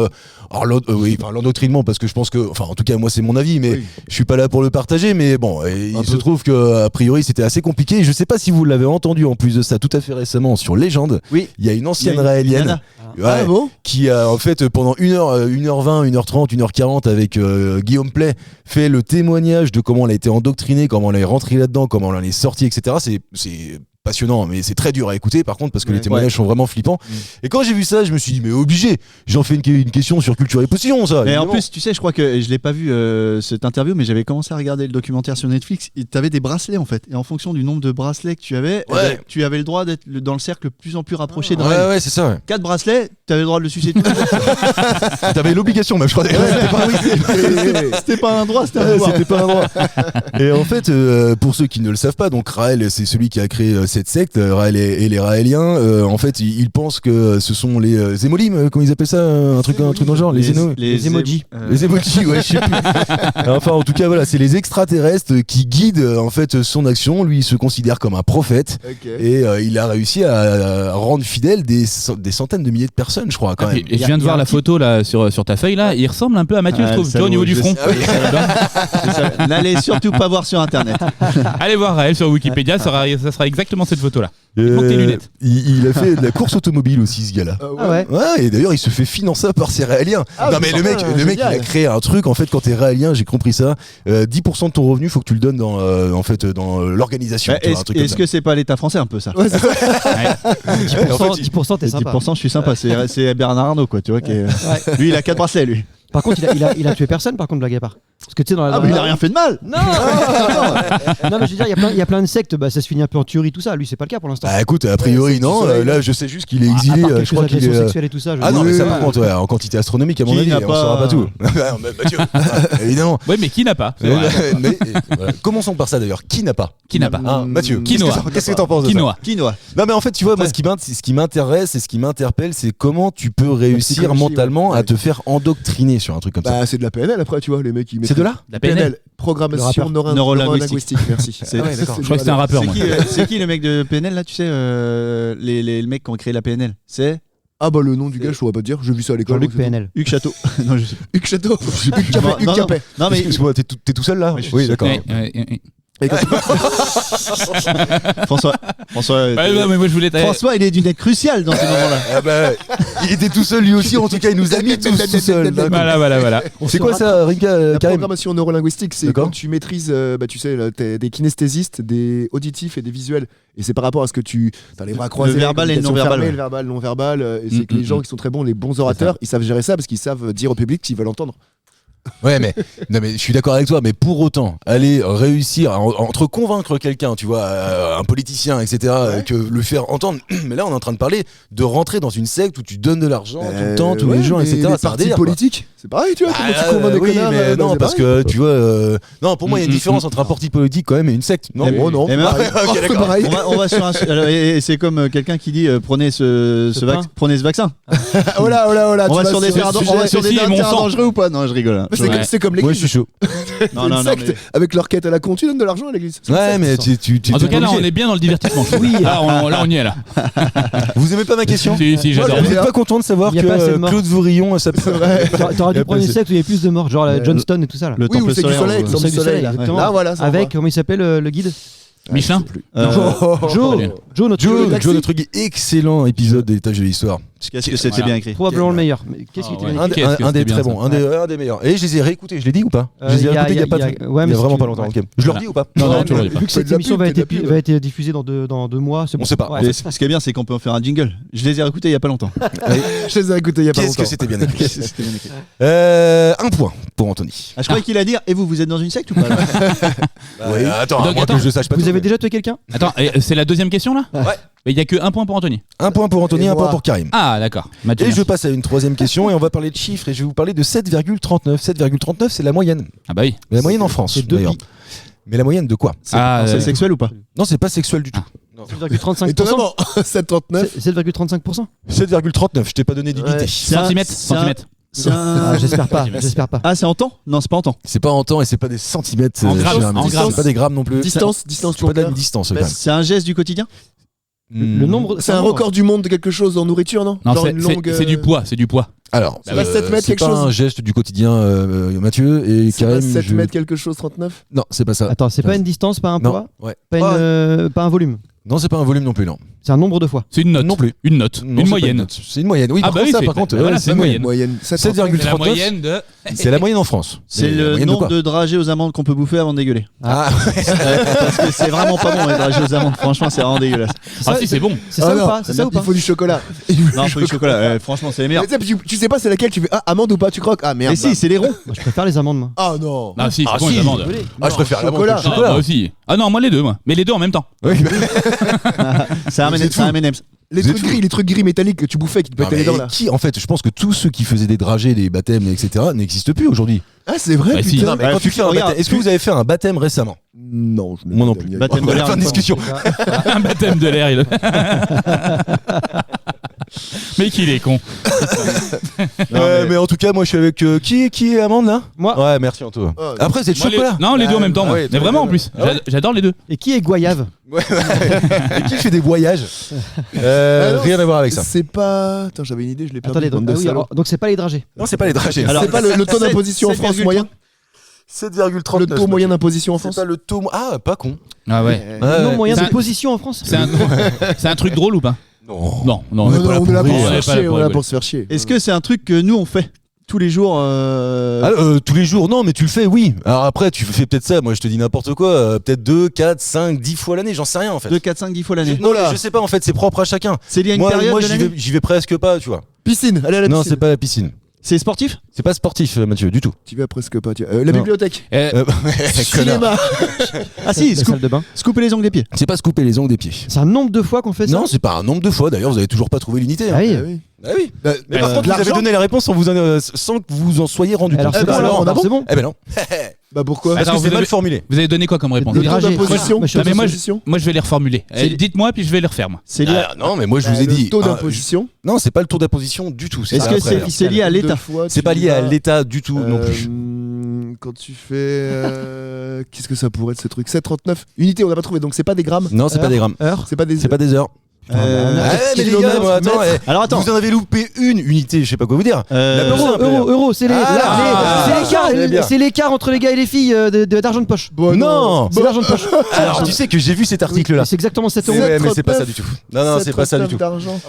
Alors l'endoctrinement, parce que je pense que, enfin, en tout cas, moi, c'est mon avis, mais Oui. je suis pas là pour le partager. Mais bon, il se peu. trouve que a priori, c'était assez compliqué. Je sais pas si vous l'avez entendu en plus de ça tout à fait récemment sur Légende. Oui. Il y a une ancienne Il y a une raélienne. nana. Ouais, Ah bon. qui a en fait pendant 1h20, 1h30, 1h40 avec Guillaume Play fait le témoignage de comment elle a été endoctrinée, comment elle est rentrée là-dedans, comment elle en est sortie, etc. C'est passionnant, mais c'est très dur à écouter par contre parce que Ouais. les témoignages sont vraiment flippants. Et quand j'ai vu ça, je me suis dit mais obligé, j'en fais une question sur culture et potion, ça. Mais en évidemment. plus, tu sais, je crois que je l'ai pas vu cette interview, mais j'avais commencé à regarder le documentaire sur Netflix. Tu avais des bracelets en fait, et en fonction du nombre de bracelets que tu avais, eh ben, tu avais le droit d'être dans le cercle de plus en plus rapproché de Raël. Ouais, c'est ça. Ouais. 4 bracelets, tu avais le droit de le sucer tout. T'avais l'obligation, même je crois. C'était pas un droit, c'était un Ouais, devoir. c'était pas un droit. Et en fait, pour ceux qui ne le savent pas, donc Raël, c'est celui qui a créé cette secte, Raël et les Raéliens. En fait, ils pensent que ce sont les Zémolim, comment ils appellent ça, un truc dans le genre, les Zéno. Les emojis. Les emojis, ouais, je sais plus. Enfin, en tout cas, voilà, c'est les extraterrestres qui guident en fait son action. Lui, il se considère comme un prophète Ok. et il a réussi à rendre fidèle des centaines de milliers de personnes, je crois, quand même. Et je viens de voir la photo là sur ta feuille là, il ressemble un peu à Mathieu, je Ah, trouve, le tu vois, au niveau du front. salaud, C'est ça. N'allez surtout pas voir sur internet. Allez voir Raël sur Wikipédia, ça sera exactement cette photo là. Il manque tes lunettes. Il a fait de la course automobile aussi, ce gars-là. Ah ouais. Ouais, et d'ailleurs, il se fait financer par ses Raéliens. Ah, non, mais le mec, il a créé un truc. En fait, quand t'es Raélien, j'ai compris ça. 10% de ton revenu, faut que tu le donnes dans, dans l'organisation. Bah, tu vois, un truc Est-ce comme ça. que c'est pas l'État français un peu ça? Ouais, c'est ça. 10%, t'es sympa. 10%, je suis sympa. C'est Bernard Arnault, quoi, tu vois. Lui, il a 4 bracelets, lui. Par contre, il a tué personne, par contre, blague à part. Parce que tu sais, dans la. Ah, mais il a rien fait de mal. Non Non, mais je veux dire, il y a plein de sectes, bah, ça se finit un peu en tuerie, tout ça. Lui, c'est pas le cas pour l'instant. Bah écoute, a priori, c'est non. tout ça, Là, je sais juste qu'il est À exilé. part Je quelques crois qu'il agressions est. sexuelles et tout ça. je Ah veux non, dire. mais ça par contre, ouais, en quantité astronomique, à mon Qui avis, n'a on pas- saura pas tout. Non, mais Mathieu, évidemment. Ouais, mais qui n'a pas? C'est vrai. Mais, voilà. Commençons par ça d'ailleurs. Qui n'a pas Qui n'a pas? Hein, Mathieu, Quinoa. qu'est-ce que t'en penses de ça Quinoa. Quinoa. Non mais en fait tu vois moi ce qui m'intéresse et ce qui m'interpelle c'est comment tu peux réussir psychologie, mentalement ouais. à te faire endoctriner sur un truc comme ça. Bah c'est de la PNL après tu vois les mecs ils C'est de là La PNL. Programmation Neurolinguistique. neurolinguistique. Merci. C'est- ouais, d'accord. Je crois que c'était un rappeur, moi. C'est qui le mec de PNL là, tu sais, les mecs qui ont créé la PNL? C'est Ah bah le nom du gars je pourrais pas te dire, j'ai vu ça à l'école. Jean-Luc donc c'est PNL. Hugues Château. Non, je sais pas. tout. Hugues Château. Hugues Non, Capet. Hugues non, Capet. non, mais Excuse-moi, t'es tout seul là Ouais, je suis Oui tout seul. d'accord. Ouais. Et quand- François. Ouais, non, mais moi je voulais. François, il est d'une aide cruciale dans ce moment-là. Ah bah, il était tout seul lui aussi, en tout cas il nous a mis tous tout seul. Voilà. C'est quoi ça, Rinka La Karim programmation neurolinguistique, c'est D'accord. quand tu maîtrises, bah, tu sais, là, t'as des kinesthésistes, des auditifs et des visuels. Et c'est par rapport à ce que tu. T'as les bras croisés, verbal et le communication non-verbal, fermée, ouais. le verbal, le non-verbal. Et c'est que les gens qui sont très bons, les bons orateurs, ils savent gérer ça parce qu'ils savent dire au public qu'ils veulent entendre. Ouais, mais non, mais je suis d'accord avec toi, mais pour autant, aller réussir entre convaincre quelqu'un, tu vois, un politicien, etc., que le faire entendre. Mais là, on est en train de parler de rentrer dans une secte où tu donnes de l'argent tout le temps, tous les jours, etc. Les C'est un partis délire, quoi. politiques, c'est pareil, tu vois. Comment tu convaincs des oui, connards mais non, c'est parce pareil. que tu vois, non, pour moi, il y a une différence entre un parti politique quand même et une secte. Non, Oh non, Et même- pareil. Ok, C'est d'accord. pareil. On va sur un. Alors, et c'est comme quelqu'un qui dit prenez prenez ce vaccin. Oh là, oh là, oh là. On tu va vas sur des terrains sujet- on va sur des ceci est mon terrains sang. dangereux ou pas? Non, je rigole. Hein. Mais Ouais. c'est comme moi, je l'église. suis chaud. Non, non, Une non, secte mais- avec leur quête à la con. Tu donnes de l'argent à l'église. C'est une Ouais, secte, mais ça. tu En tout cas, là, on obligé. est bien dans le divertissement. Oui, là, on y est là. Vous aimez pas ma question? Si, j'adore. Vous êtes pas content de savoir Il y a pas assez de que morts. Claude Vourillon, ça T'aurais Il y a dû prendre une pas- secte où il y avait plus de morts, genre la Johnston et tout ça là. Le Oui, ou temple c'est du solaire, soleil, ou- le temple du soleil. Là, exactement. Là, voilà. ça Avec, envoie. comment il s'appelle le guide Michelin. Joe, notre Joe, guide. Joe, notre guide, excellent épisode des Étages de l'Histoire. Qu'est-ce que c'était Voilà. bien écrit? Probablement le meilleur. Mais qu'est-ce qui était ouais. bien Un écrit des, Qu'est-ce que un des c'était très bien, bons, un des meilleurs. Et je les ai réécoutés, je l'ai dit ou pas? Je les ai réécoutés il y a pas ouais, il y mais a si vraiment tu- pas longtemps. ouais. Ok. Je leur dis ou pas? Non, Ouais, tu le mais dis pas. vu que cette Fais de la émission pub, va fais de la être, pub. va être diffusée dans 2 mois, c'est bon. On sait pas. Ouais. Mais ce qui est bien, c'est qu'on peut en faire un jingle. Je les ai réécoutés il y a pas longtemps. Je les ai écoutés il y a pas Qu'est-ce longtemps. que c'était bien écrit. C'était bien écrit. Un point pour Anthony. Ah, je croyais qu'il allait dire. Et vous êtes dans une secte ou pas là Oui. Attends, Donc, moi attends. que je sache pas. Vous tout, avez mais- déjà tué quelqu'un Attends, et c'est la deuxième question là? Ouais. Mais il y a que un point pour Anthony. Un point pour Anthony, Et un moi. point pour Karim. Ah, d'accord. Mathieu, Et je merci. passe à une troisième question et on va parler de chiffres et je vais vous parler de 7,39. 7,39 c'est la moyenne. Ah bah oui. La moyenne en France C'est deux d'ailleurs. billes. Mais la moyenne de quoi? Ah, C'est sexuel ou pas? Non, c'est pas sexuel du tout. 7,35%. Étonnamment, 7,39. 7,35%. 7,39, je t'ai pas donné d'unité. Ouais. Centimètres. C'est un- Centimètres. C'est un- Ah, j'espère pas, j'espère pas. Ah, c'est en temps? Non, c'est pas en temps. C'est pas en temps et c'est pas des centimètres. En grammes, cher ami. en grammes. C'est pas des grammes non plus. Distance C'est pour pas de la l'heure. distance quand même. C'est un geste du quotidien? Le nombre. C'est un record du monde de quelque chose en nourriture, non? Non, Genre c'est une longue. c'est du poids, c'est du poids. Alors, C'est pas 7 mètres c'est quelque pas chose un geste du quotidien, Mathieu et C'est pas Karim. 7 je- mètres quelque chose, 39. Non, c'est pas ça. Attends, c'est pas une distance, pas un Non, poids, ouais. pas un volume. Non, c'est pas un volume non plus, non. C'est un nombre de fois. C'est une note. Non plus. Une note. Non, c'est Une pas moyenne. note. C'est une moyenne. Oui, Ah par bah contre, oui, ça, c'est- par contre, voilà, ouais, c'est une moyenne. Moyenne. 7,39. C'est la moyenne de. C'est la moyenne en France. C'est Mais la le moyenne de nombre quoi de dragées aux amandes qu'on peut bouffer avant de dégueuler. Ah, Parce que c'est vraiment pas bon les dragées aux amandes. Franchement, c'est vraiment dégueulasse. Ah si, c'est bon. C'est ça ou non, pas C'est ça ou il pas faut du chocolat. Non, faut du chocolat. Franchement, c'est les meilleurs. Mais tu sais pas c'est laquelle tu fais amande ou pas, tu croques. Ah merde. Mais si, c'est les ronds. Moi, je préfère les amandes, moi. Ah non. Ah si, Ah, c'est bon si. les amandes. ah, je préfère la chocolat. menthe que le Ah, chocolat. moi aussi. Ah non, moi les deux, moi. Mais les deux en même temps. Oui, C'est un Vous êtes M&M's. Les Vous trucs êtes gris, les trucs gris métalliques que tu bouffais qui te Non, pétaient les mais dents là. qui, en fait, je pense que tous ceux qui faisaient des dragées, des baptêmes, etc., n'existent plus aujourd'hui. Ah c'est vrai Bah, si. putain. Non, mais quand tu fais un regarde, baptême, est-ce que vous avez fait un baptême récemment? Non, je Moi non plus. Baptême de On va l'air, faire une une fois. discussion. Un baptême de l'air. Mais qu'il est con. Mais en tout cas, moi, je suis avec qui est Amande là? Moi. Ouais, merci Anto. Oh, Après, c'est le Moi, les- chocolat. Non, les deux en même temps. Ah moi. ouais, Mais toi, vraiment en les plus. deux. Ah ouais. J'adore les deux. Et qui est Goyave Et qui fait des voyages? Ah non, Rien à voir avec ça. C'est pas. Attends, j'avais une idée, je l'ai pas. Attendez, donc, ah oui, alors, donc c'est pas les dragées. Non, c'est pas les dragées. Alors, C'est pas le taux d'imposition en France moyen. 7,39. Le taux moyen d'imposition en C'est France. pas le taux. Ah, pas con. Ah ouais. Le nom moyen C'est de un- position en France. C'est un truc drôle ou pas? Non. Non, non. Non, non, on est là pour pour se rire. faire On est pas là chier. pour On est là rigoler. pour se faire chier. Est-ce que c'est un truc que nous on fait tous les jours Tous les jours, non, mais tu le fais, oui. Alors après, tu fais peut-être ça. Moi, je te dis n'importe quoi. Peut-être 2, 4, 5, 10 fois l'année. J'en sais rien en fait. 2, 4, 5, 10 fois l'année? Non, je sais pas en fait. C'est propre à chacun. C'est lié à une Moi, période de j'y l'année? vais presque pas, tu vois. Piscine, allez à la Non, piscine. c'est pas la piscine. C'est sportif? C'est pas sportif, Mathieu, du tout. Tu vas presque pas. La Non. bibliothèque. Connard. Ah si, La salle de bain. se couper les ongles des pieds. C'est pas se couper les ongles des pieds. C'est un nombre de fois qu'on fait ça. Non, c'est pas un nombre de fois. D'ailleurs, vous avez toujours pas trouvé l'unité. Ah hein. oui. Ah oui. Ah oui. Mais par de contre, vous avez l'argent donné la réponse sans que vous en soyez rendu Alors compte. c'est bon, bah alors, alors, alors, c'est bon. Eh ben non. Bah pourquoi Parce Attends, que c'est vous mal avez- formulé. Vous avez donné quoi comme réponse Le Le taux dragées. d'imposition. Moi, je suis Non, mais moi, d'imposition. Moi, je vais les reformuler. C'est- Dites-moi, puis je vais les refaire, moi. C'est lié. Ah, non, mais moi je vous ai Le dit. taux ah, d'imposition. Non, c'est pas le taux d'imposition du tout. Est-ce ça, que après. c'est lié à l'État? C'est pas lié à l'État du tout non plus. Quand tu fais. Qu'est-ce que ça pourrait être ce truc? 7,39 unités, on n'a pas trouvé, donc c'est pas des grammes. Non, c'est pas des grammes. Heure. C'est pas des. C'est pas des heures. Mais les gars, moi, attends, Alors attends. vous en avez loupé une unité, je sais pas quoi vous dire. La plus simple, Euro, c'est c'est bien. c'est l'écart entre les gars et les filles d'argent de poche. Non. C'est l'argent de poche. Alors, tu sais que j'ai vu cet article-là. C'est exactement 7 euros. Ouais, mais c'est pas ça du tout. Non, c'est pas ça du tout.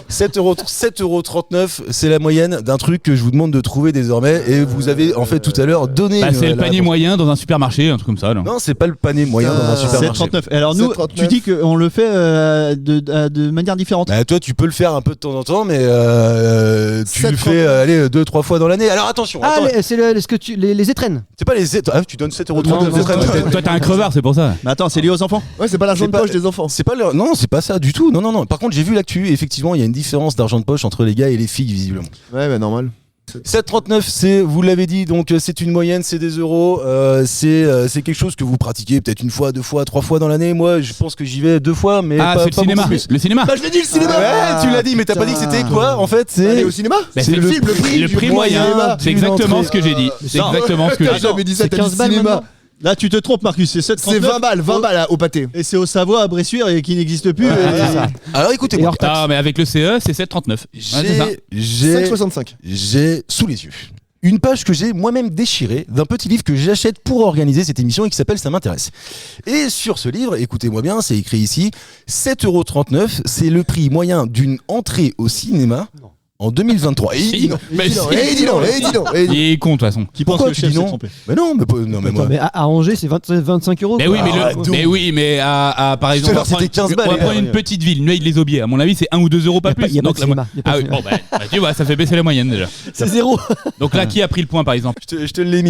7,39€, c'est la moyenne d'un truc que je vous demande de trouver désormais. Et vous avez en fait tout à l'heure donné. Bah, c'est le la panier réponse. moyen dans un supermarché, un truc comme ça. Là. Non, c'est pas le panier moyen dans un supermarché. 7,39. Alors nous, 7,39. tu dis qu'on le fait de manière manière différente. Bah, toi, tu peux le faire un peu de temps en temps, mais tu le 7,39. fais 2-3 fois dans l'année. Alors attention, Ah, attends, c'est les étrennes. c'est pas les. Tu donnes 7,30 Non, €. non, Toi, t'es un crevard, c'est pour ça. Mais attends, c'est lié aux enfants. Ouais, c'est pas l'argent C'est de pas- poche des enfants. C'est pas leur... Non, c'est pas ça du tout. Non. Par contre, j'ai vu l'actu. Et effectivement, il y a une différence d'argent de poche entre les gars et les filles, visiblement. Ouais, bah normal. 7,39, c'est, vous l'avez dit, donc c'est une moyenne, c'est des euros. C'est quelque chose que vous pratiquez peut-être une fois, 2 fois, 3 fois dans l'année. Moi, je pense que j'y vais 2 fois, mais Ah, pas, c'est le pas cinéma. beaucoup plus. Le cinéma. Bah, je l'ai dit, le cinéma. Ouais, tu l'as dit, mais t'as pas dit que c'était quoi en fait. Aller C'est au cinéma. Bah, C'est le film, le prix du moyen. cinéma. C'est exactement Une ce que j'ai dit. C'est Non. exactement ce que T'as j'ai dit. jamais dit ça, C'est t'as dit 15 balles cinéma. maintenant. Là, tu te trompes, Marcus. C'est 7,39. C'est 20 balles au pâté. Et c'est au Savoie à Bressuire et qui n'existe plus. alors Et écoutez-moi. hors taxe. Ah, mais avec le CE, c'est 7,39. Ouais, c'est ça. J'ai 5,65. j'ai sous les yeux une page que j'ai moi-même déchirée d'un petit livre que j'achète pour organiser cette émission et qui s'appelle Ça m'intéresse. Et sur ce livre, écoutez-moi bien, c'est écrit ici, 7,39 €, c'est le prix moyen d'une entrée au cinéma en 2023. Et il dit non. Mais Et dis donc. il est con, de toute façon. Qui pense Pourquoi que le tu chef dis s'est non trompé. Mais non, mais moi. Attends, mais à Angers, c'est 25 €. Mais oui, mais par exemple, Alors, c'était 15 balles, on va prendre les une gars. petite ville, Neuilly-les-Aubiers. À mon avis, c'est 1 ou 2 euros, pas plus. Il y a pas Donc, de cinéma. Y a pas Ah de oui, cinéma. bon, bah, tu vois, ça fait baisser la moyenne déjà. C'est 0. Donc là, qui a pris le point, par exemple? Je te l'ai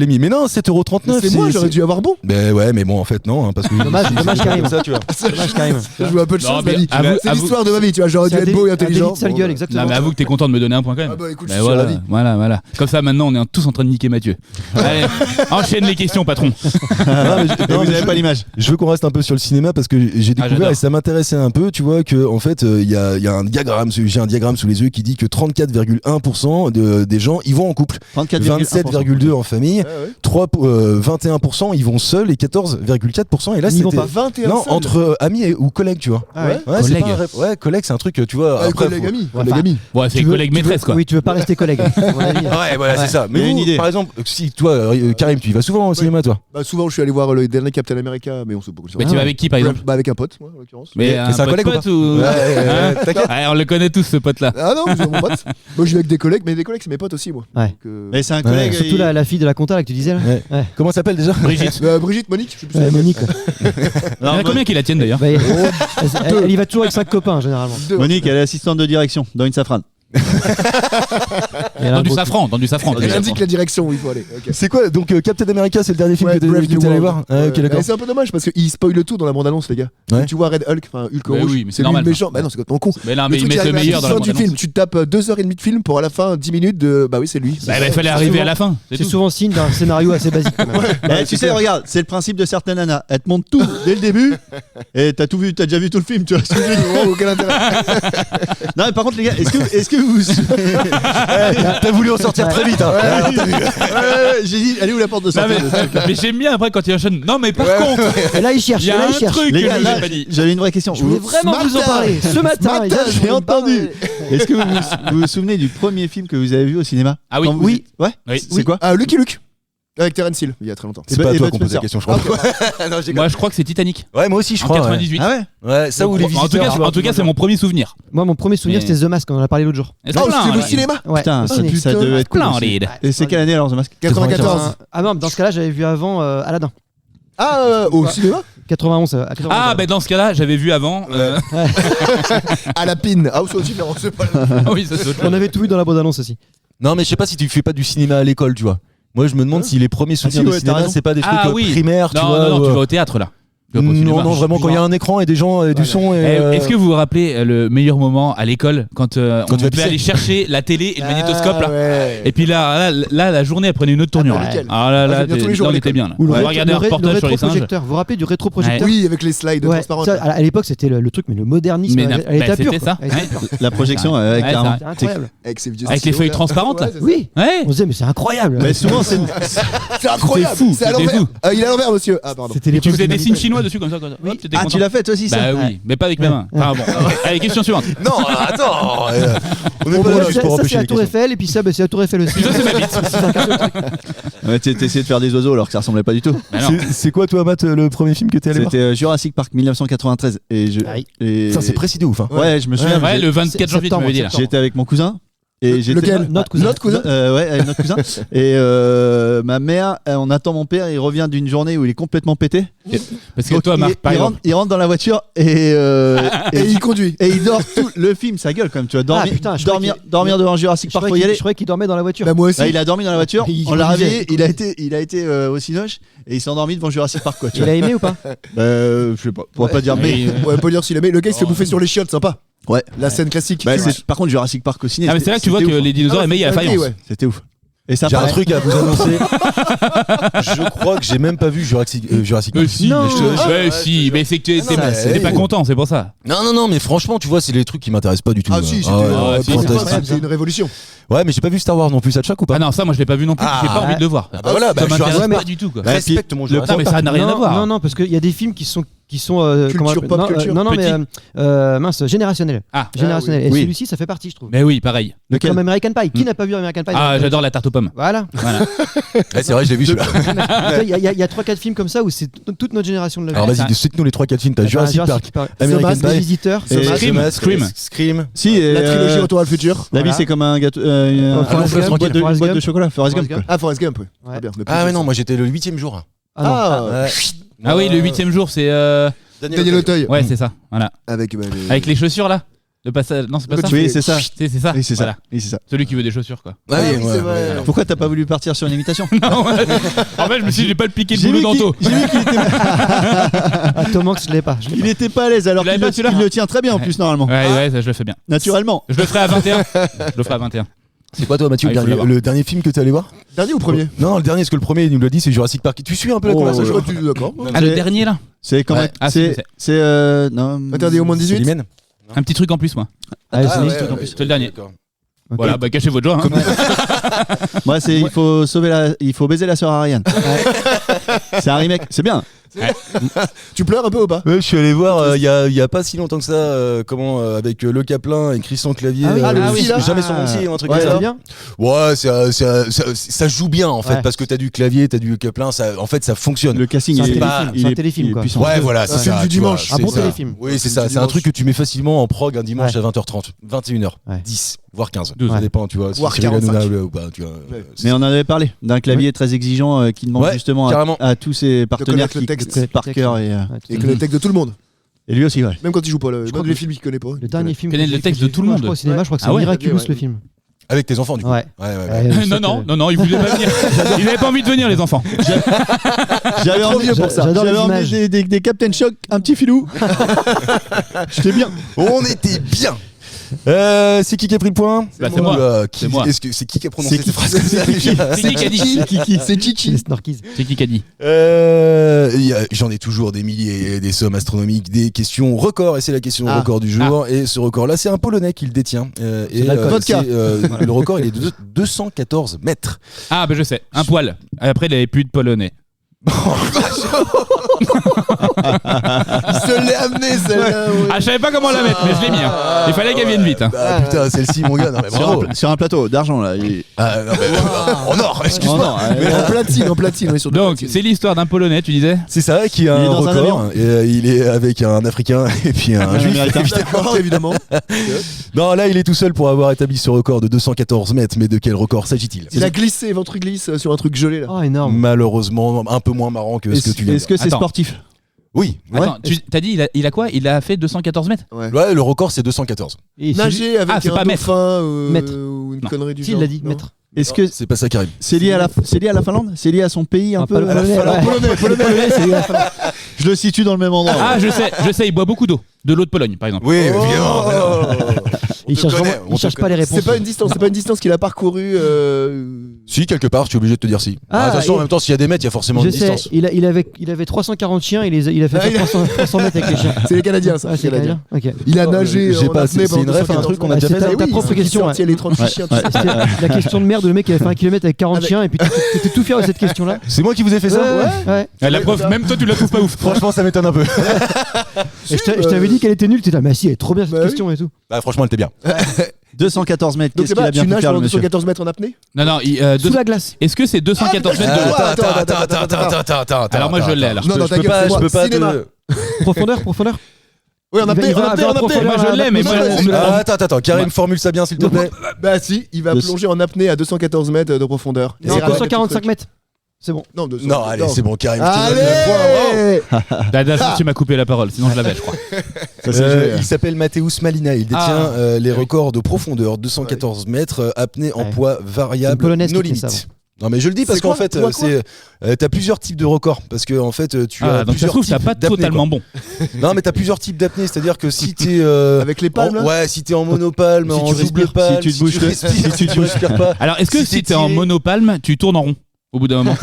mis, Mais non, 7,39 €. C'est moi, j'aurais dû avoir bon. Ben ouais, mais bon, en fait, non, hein, parce que. Dommage Karim. Comme ça, tu vois. Dommage Karim. Je joue un peu de Non, chance, mais ma vie. avoue- C'est l'histoire de ma vie, tu vois. J'aurais dû être beau et intelligent. Sale gueule, Bon, exactement. Non, mais avoue que t'es content de me donner un point quand même. Ah bah, écoute, je Mais suis voilà, ravi. voilà. Comme ça, maintenant, on est tous en train de niquer Mathieu. Allez, enchaîne les questions, patron. Mais vous n'avez pas l'image. Je veux qu'on reste un peu sur le cinéma parce que j'ai découvert j'adore. et ça m'intéressait un peu, tu vois, que en fait, il y a un diagramme, j'ai un diagramme sous les yeux qui dit que 34,1% des gens ils vont en couple, 27,2% en famille, 21% ils vont seuls et 14,4% et là Ils vont c'était pas. 21 non seuls. entre amis ou collègues, tu vois. Ah ouais. Ouais, c'est Collègues. pas un rêve. Ouais, collègue, c'est un truc, tu vois. Ah, après, collègue faut- ami. Ouais, Collègue ami. Ouais, c'est Tu veux- collègue maîtresse, quoi. Oui, tu veux pas rester collègue. à mon avis. Ouais, voilà, c'est ça. Mais Il y a une vous, idée. par exemple, si toi, Karim, tu y vas souvent au cinéma, toi. Bah, souvent, je suis allé voir le dernier Captain America, mais on se beaucoup Mais tu vas avec qui, par exemple? Bah, avec un pote, moi, en l'occurrence. Mais Mais c'est un collègue ou pote pas ou... Ouais, t'inquiète. Ouais, on le connaît tous, ce pote-là. Ah non, c'est mon pote. Moi, je vais avec des collègues, mais des collègues, c'est mes potes aussi, moi. Ouais. Donc, Mais c'est un collègue. Surtout la fille de la compta là, que tu disais là. Ouais. Ouais. Comment ça s'appelle déjà? Brigitte. Brigitte, Monique, je sais plus. Ouais, Monique. Il y en a combien qui la tiennent d'ailleurs? Bah, elle y va toujours avec 5 copains généralement. Monique, elle est assistante de direction dans une safrane. Et elle a Dans un du gros safran, dans du safran. Elle indique la direction où il faut aller. Ok. C'est quoi? Donc Captain America, c'est le dernier film Ouais, que Brave t'es New allé World. voir? Ah, ok, Ouais. d'accord. Mais c'est un peu dommage parce qu'il spoil tout dans la bande-annonce, les gars. Ouais. Tu vois Red Hulk, enfin Hulk Bah rouge, oui, mais c'est c'est lui normal, le méchant. Bah non, c'est complètement con. Mais non, mais ils truc mettent qui le arrive à meilleur dans la la fin du bande-annonce. film. Tu te tapes 2h30 de film pour à la fin 10 minutes de. Bah oui, c'est lui. Bah, il fallait arriver à la fin. C'est souvent signe d'un scénario assez basique. Quand même. Eh, tu sais, regarde, c'est le principe de certaines nanas. Elles te montrent tout dès le début et t'as tout vu, t'as déjà vu tout le film, tu vois. ce que je veux dire. Oh, aucun intérêt. Non, mais par contre, les gars, est-ce que vous. T'as voulu en sortir très vite, hein. Ouais, j'ai dit, allez où la porte de Non, sortie mais j'aime bien après quand il enchaîne. Non, mais par contre, Et là il cherche. il y a là, un il cherche. truc Les que gars, j'ai là, pas dit. j'avais une vraie question. Je voulais vraiment vous en parler. Ce matin, J'ai entendu. Est-ce que vous vous souvenez du premier film que vous avez vu au cinéma? Ah oui. Quand vous- Oui. Ouais. Oui. C'est quoi? Ah, Lucky Luke. Avec Terence Hill, il y a très longtemps. C'est Et pas à Bud toi qu'on pose la Spencer. question, je crois. Moi, je crois que c'est Titanic. Ouais, moi aussi, je En crois. 98. Ah ouais? Ouais, ça ou les En tout visiteurs. cas, tu vois. en tout cas, c'est mon premier souvenir. Moi, mon premier souvenir, Mais- c'était The Mask, on en a parlé l'autre jour. Est-ce Oh, que c'était là, au cinéma. Ouais. Putain, au ça, ciné. ça devait être cool. aussi. Splendide. Et c'est quelle année alors, The Mask? 94. Ah non, dans ce cas-là, j'avais vu avant Aladdin. Ah, au cinéma 91. À 91. Ah, bah dans ce cas-là, j'avais vu avant. À la pine. Ah, c'est différent, c'est pas la Ah oui, ça saute. On avait tout vu dans la bande-annonce aussi. Non, mais je sais pas si tu fais pas du cinéma à l'école, tu vois. Moi, je me demande si les premiers souvenirs si, de ouais, t'as cinéma, raison. c'est pas des trucs Ah oui. primaires, tu Non, vois. non, ou, tu vas au théâtre là. Tu vas pas au Non, cinéma. non, vraiment, quand il y a un écran et des gens, et du son. Et, Est-ce que vous vous rappelez le meilleur moment à l'école quand on tu vas devait pisser. aller chercher la télé et le magnétoscope là Ouais. et puis là, la journée elle prenait une autre tournure. bah, là. nickel. Ah là Ah, là, je viens tous les jours on à était l'école. bien là. Ou On va regarder un reportage sur les singes. rétroprojecteur. Vous vous rappelez du rétroprojecteur Oui, avec les slides Ouais, transparents. ça, à l'époque c'était le truc, mais le modernisme Mais à bah, l'état pur. c'était quoi. ça. À l'état Ouais. pur. La projection, Ouais, avec ça- carrément. C'était incroyable. Avec ses vieux Avec les stylos, feuilles là. transparentes, là. Ouais, c'est ça. Oui, Ouais. on se disait, mais c'est incroyable. Mais souvent, c'est. C'est incroyable. fou, C'est à c'était l'envers. fou. Il est à l'envers, monsieur. Ah, pardon. C'était Et tu l'époque faisais de des signes Manipel. chinois dessus comme ça. Hop, t'étais Ah, content. tu l'as fait toi aussi, ça? Bah oui, mais pas avec mes mains. Enfin bon. Allez, question suivante. Non, attends. On est Bon, pas là voilà, juste pour ça c'est empêcher la les Tour questions. Eiffel, et puis ça, bah, c'est la Tour Eiffel aussi. Puis ça, c'est ma bite. Ouais, t'essayais de faire des oiseaux alors que ça ressemblait pas du tout. Bah non. C'est quoi, toi, Matt, le premier film que t'es allé voir? C'était Jurassic Park 1993 et je. Ah oui. et- Ça, c'est précis de ouf. Hein. Ouais, je me souviens. Ouais, le 24 janvier, tu Septembre, m'avais dit là. septembre. J'étais avec mon cousin Et j'étais Lequel Notre cousin. Notre cousin Ouais, avec notre cousin. Et ma mère, on attend mon père, il revient d'une journée où il est complètement pété. Parce que Donc, toi, Marc, par exemple. il rentre dans la voiture et il conduit. et il dort tout le film, ça gueule quand même, tu vois. putain, je dormir croyais devant Jurassic Park, faut y aller. Je croyais qu'il dormait dans la voiture. Bah, moi aussi. Bah, il a dormi dans la voiture, Il on l'a conduisait. réveillé, il a été au Cinoche et il s'est endormi devant Jurassic Park, quoi. Tu Il vois. a aimé ou pas? Je sais pas, on va pas dire mais. Oui, Ouais, on peut dire s'il aimait. Le gars, il se fait bouffer sur les chiottes, sympa. Ouais. La scène classique. Bah, par contre, Jurassic Park au ciné. Ah, mais c'est là que tu vois c'était que ouf. les dinosaures aimaient, il y a Ah, faïence. ouais. C'était ouf. Et ça J'ai un paraît- truc à vous annoncer. Je crois que j'ai même pas vu Jurassic Park. Mais si, Non. mais ouais, si, mais c'est que t'es pas content, c'est pour ça. Non, mais franchement, tu vois, c'est les trucs qui m'intéressent pas du tout. Ah si, c'était ouais, si, fantastique. c'est une révolution. Ouais, mais j'ai pas vu Star Wars non plus, ça te choque ou pas? Ah non, ça, moi, je l'ai pas vu non plus, Ah, j'ai pas envie ouais. de le voir. bah voilà, Ça bah, je suis m'intéresse un- pas du tout, quoi. Respecte mon Jurassic Non, mais ça n'a rien à voir. Non, parce qu'il y a des films qui sont Culture, pop non, culture. non, Petit. mais mince, générationnel. Ah, Générationnel. Et oui. celui-ci, ça fait partie, je trouve. mais oui, pareil. Lequel Comme American Pie. Qui n'a pas vu American Pie? Ah, j'adore la tarte aux pommes. Voilà. Voilà. Ouais, c'est vrai, je l'ai vu celui-là. Il y a 3-4 films comme ça où c'est toute notre génération de la Alors vie. vas-y, cite-nous les 3-4 films. T'as Jurassic Park, American Mask, Les Pie, Visiteurs. Et Scream. Si, La trilogie Retour à le futur. La vie, Voilà. c'est comme un gâteau, Forrest une Gump, boîte de- Forrest une boîte de Gump. chocolat. Forrest Gump, quoi. Ah, Forrest Gump, ouais. Ouais. Très bien. Ah ouais, non, moi j'étais le 8ème jour. Ah, Ouais. Ah oui, le 8ème jour, c'est. Daniel Auteuil. Ouais, c'est ça. Voilà. Avec Avec les chaussures là. Le passage. Non, c'est pas ça. Oui, c'est ça. C'est ça. Oui, c'est ça. Voilà. Oui, c'est ça. Celui qui veut des chaussures, quoi. Ah oui, oui, ouais, c'est vrai. ouais. Pourquoi t'as pas voulu partir sur une imitation Non, ouais. En fait, je me suis dit, j'ai pas le piqué de J'ai boulot vu d'Anto. qu'il était, Ah, Tom Hanks, je l'ai pas. il était pas à l'aise alors Tu l'avais qu'il pas, celui-là il le tient très bien en plus normalement. Ouais, ça, je le fais bien. Naturellement. Je le ferai à 21. Je le ferai à 21. C'est quoi toi, Mathieu, Ah, il faut l'avoir. le dernier film que t'es allé voir? Dernier ou premier Non, le dernier, parce que le premier, il nous l'a dit, c'est Jurassic Park. Tu suis un peu la Oh, conversation? Je crois que tu d'accord. Ah, le C'est- dernier là. C'est quand Ouais. même. Ah, si, je sais. C'est non. Interdit au moins de 18. Célimène? Un petit truc en plus, moi. Ah, c'est ouais, juste ouais. en plus. C'est le dernier. D'accord. Ok. Voilà, bah cachez votre joie. Hein. Moi, c'est il faut sauver il faut baiser la sœur Ariane. C'est un remake. C'est bien. Tu pleures un peu ou pas Ouais, je suis allé voir il y a pas si longtemps que ça, avec Le Caplin et Christian Clavier. Ah oui, ah, le le- film, là jamais son dossier ou un truc Ouais, comme Ça ça. va bien? Ouais, ça joue bien en fait, Ouais. parce que t'as du Clavier, t'as du Caplin, en fait ça fonctionne. Le casting C'est un il est téléfilm, il c'est un est- téléfilm, il est quoi. puissant. Ouais, voilà, c'est Un film ça. du tu vois, dimanche. Un c'est bon ça. téléfilm. Oui, c'est film ça. du C'est un dimanche. truc que tu mets facilement en prog un dimanche Ouais. à 20h30, 21h, Ouais. 10, voire 15. 12. Ça dépend, tu vois. Si Voire Cyril 45. Hanouna ou pas, tu vois. Ouais. Mais on en avait parlé d'un clavier très exigeant qui demande Ouais, justement carrément. à tous ses partenaires connaître le qui texte. connaissent par cœur et Et que le texte de tout le monde. lui aussi ouais. Même quand il joue pas. crois Même que les films qu'il connaît pas. Le dernier film. Connais que le j'ai- texte que de j'ai tout le vu, monde. Je crois au cinéma, je crois que c'est Ah ouais Miraculous Ouais. le film. Avec tes enfants, du coup. Ouais. Ouais. Non, ils voulaient pas venir. Ils n'avaient pas envie de venir, les enfants. J'avais Trop vieux pour ça. J'adore les J'avais envie images. des Captain Shock, un petit filou. J'étais bien. On était bien. C'est qui a pris le point? Bah, c'est moi. Oula, C'est moi. Est-ce que c'est qui a prononcé C'est cette qui- phrase comme ça, déjà C'est qui qui a dit C'est Chichi. Les Snorkies. C'est qui a dit J'en ai toujours des milliers et des sommes astronomiques, des questions records, et c'est la question Ah. record du jour. Et ce record-là, c'est un Polonais qui le détient. Et Vodka. le record, il est de 214 mètres. Ah, bah je sais. Un poil. Après, il avait plus de polonais. Il se l'est amené celle-là. ouais. Ah, je savais pas comment la mettre, mais je l'ai mis. Hein. Il fallait qu'elle vienne vite. Hein. Ah putain, celle-ci, mon gars, non mais bravo. Sur un plateau d'argent là. Ah, non, mais, en or, excuse-moi. Mais en platine, on est sur de Donc, platine. c'est l'histoire d'un polonais, tu disais C'est ça qui a Il est un dans un record. avion. Et, il est avec un Africain et puis un Juif. Américain. D'accord, évidemment. Non, là, il est tout seul pour avoir établi ce record de 214 mètres. Mais de quel record s'agit-il? Il a glissé, ventre glisse sur un truc gelé là. Oh, énorme. Malheureusement, un peu moins marrant que ce que tu viens de Est-ce que c'est Attends. sportif? Oui. Attends, tu t'as dit, il a quoi? Il a fait 214 mètres? Ouais, le record, c'est 214. Et c'est- Nager avec Ah, c'est un pas mètre. dauphin Mètre. ou une Non. connerie du Si, genre. il l'a dit, non maître. Est-ce que C'est pas ça qui arrive. c'est lié à la Finlande? C'est lié à son pays un Ah, peu? pas le Polonais, ouais. Polonais, c'est Je le situe dans le même endroit. Ah, je sais, il boit beaucoup d'eau. De l'eau de Pologne, par exemple. Oui, Oh. évidemment. Il te cherche connaît, vraiment- on il te cherche pas connaît. les réponses. C'est pas une distance qu'il a parcouru. Si, quelque part, je suis obligé de te dire si. Ah, attention, en et- même temps, s'il y a des mètres, il y a forcément Je une sais, distance. il avait 340 chiens, il a fait Ah, il a- 300 mètres avec les chiens. C'est les Canadiens, ça. Ah, c'est Canadien. canadien. Ok. Il a nagé. J'ai en pas- apnée c'est pendant une ref, un 214 truc qu'on a Ah, déjà c'est fait. ta- Ah ta oui, propre il question. sortit les 38 chiens. tout ça. C'était la question de merde, le mec qui avait fait 1 km avec 40 chiens et puis t'étais tout fier de cette question-là. C'est moi qui vous ai fait ça? Ouais. La preuve, même toi, tu la trouves pas ouf. Franchement, ça m'étonne un peu. Et je t'avais dit qu'elle était nulle, t'étais là, mais si, elle est trop bien cette Bah oui. question et tout. Bah, franchement, elle était bien. 214 mètres. Donc Qu'est-ce c'est qu'il pas, a bien tu pu nages faire le pendant monsieur? 214 mètres en apnée. Non, non, Sous la glace. est-ce que c'est 214 mètres de haut? Attends. Alors moi, je l'ai, alors. Non, dans ta gueule, c'est je peux moi. pas Cinéma. te... Profondeur. Oui, en apnée, Il va en apnée, avoir en apnée. Moi, je l'ai, mais moi, on me Ah, attends, Karim, formule ça bien, s'il te plaît. Bah si, il va plonger en apnée à 214 mètres de profondeur. Non, Et 245 mètres. C'est bon. Non, 200. Non, allez, c'est bon, Karim. je te donne le point, bravo. Allez tu m'as coupé la parole, sinon je l'avais, je crois. Ça, c'est joué, Il s'appelle Mateusz Malina. Il détient les records de profondeur, 214 mètres, apnée en Ouais. poids C'est une variable, Polonaise no qui fait ça, limit. Non mais je le dis parce C'est qu'en quoi fait Quoi t'as plusieurs types de records parce que en fait tu as Ah, donc ça se plusieurs trouve, t'as types pas d'apnée, totalement bon. quoi. Non mais t'as plusieurs types d'apnée, c'est-à-dire que si t'es Avec les palmes, là ouais, si t'es en monopalme, Si en tu double respires, palme, si tu te bouges le- respires, si tu te tu respires pas. Alors, est-ce que Si si t'es t'es en tiré- monopalme, tu tournes en rond au bout d'un moment?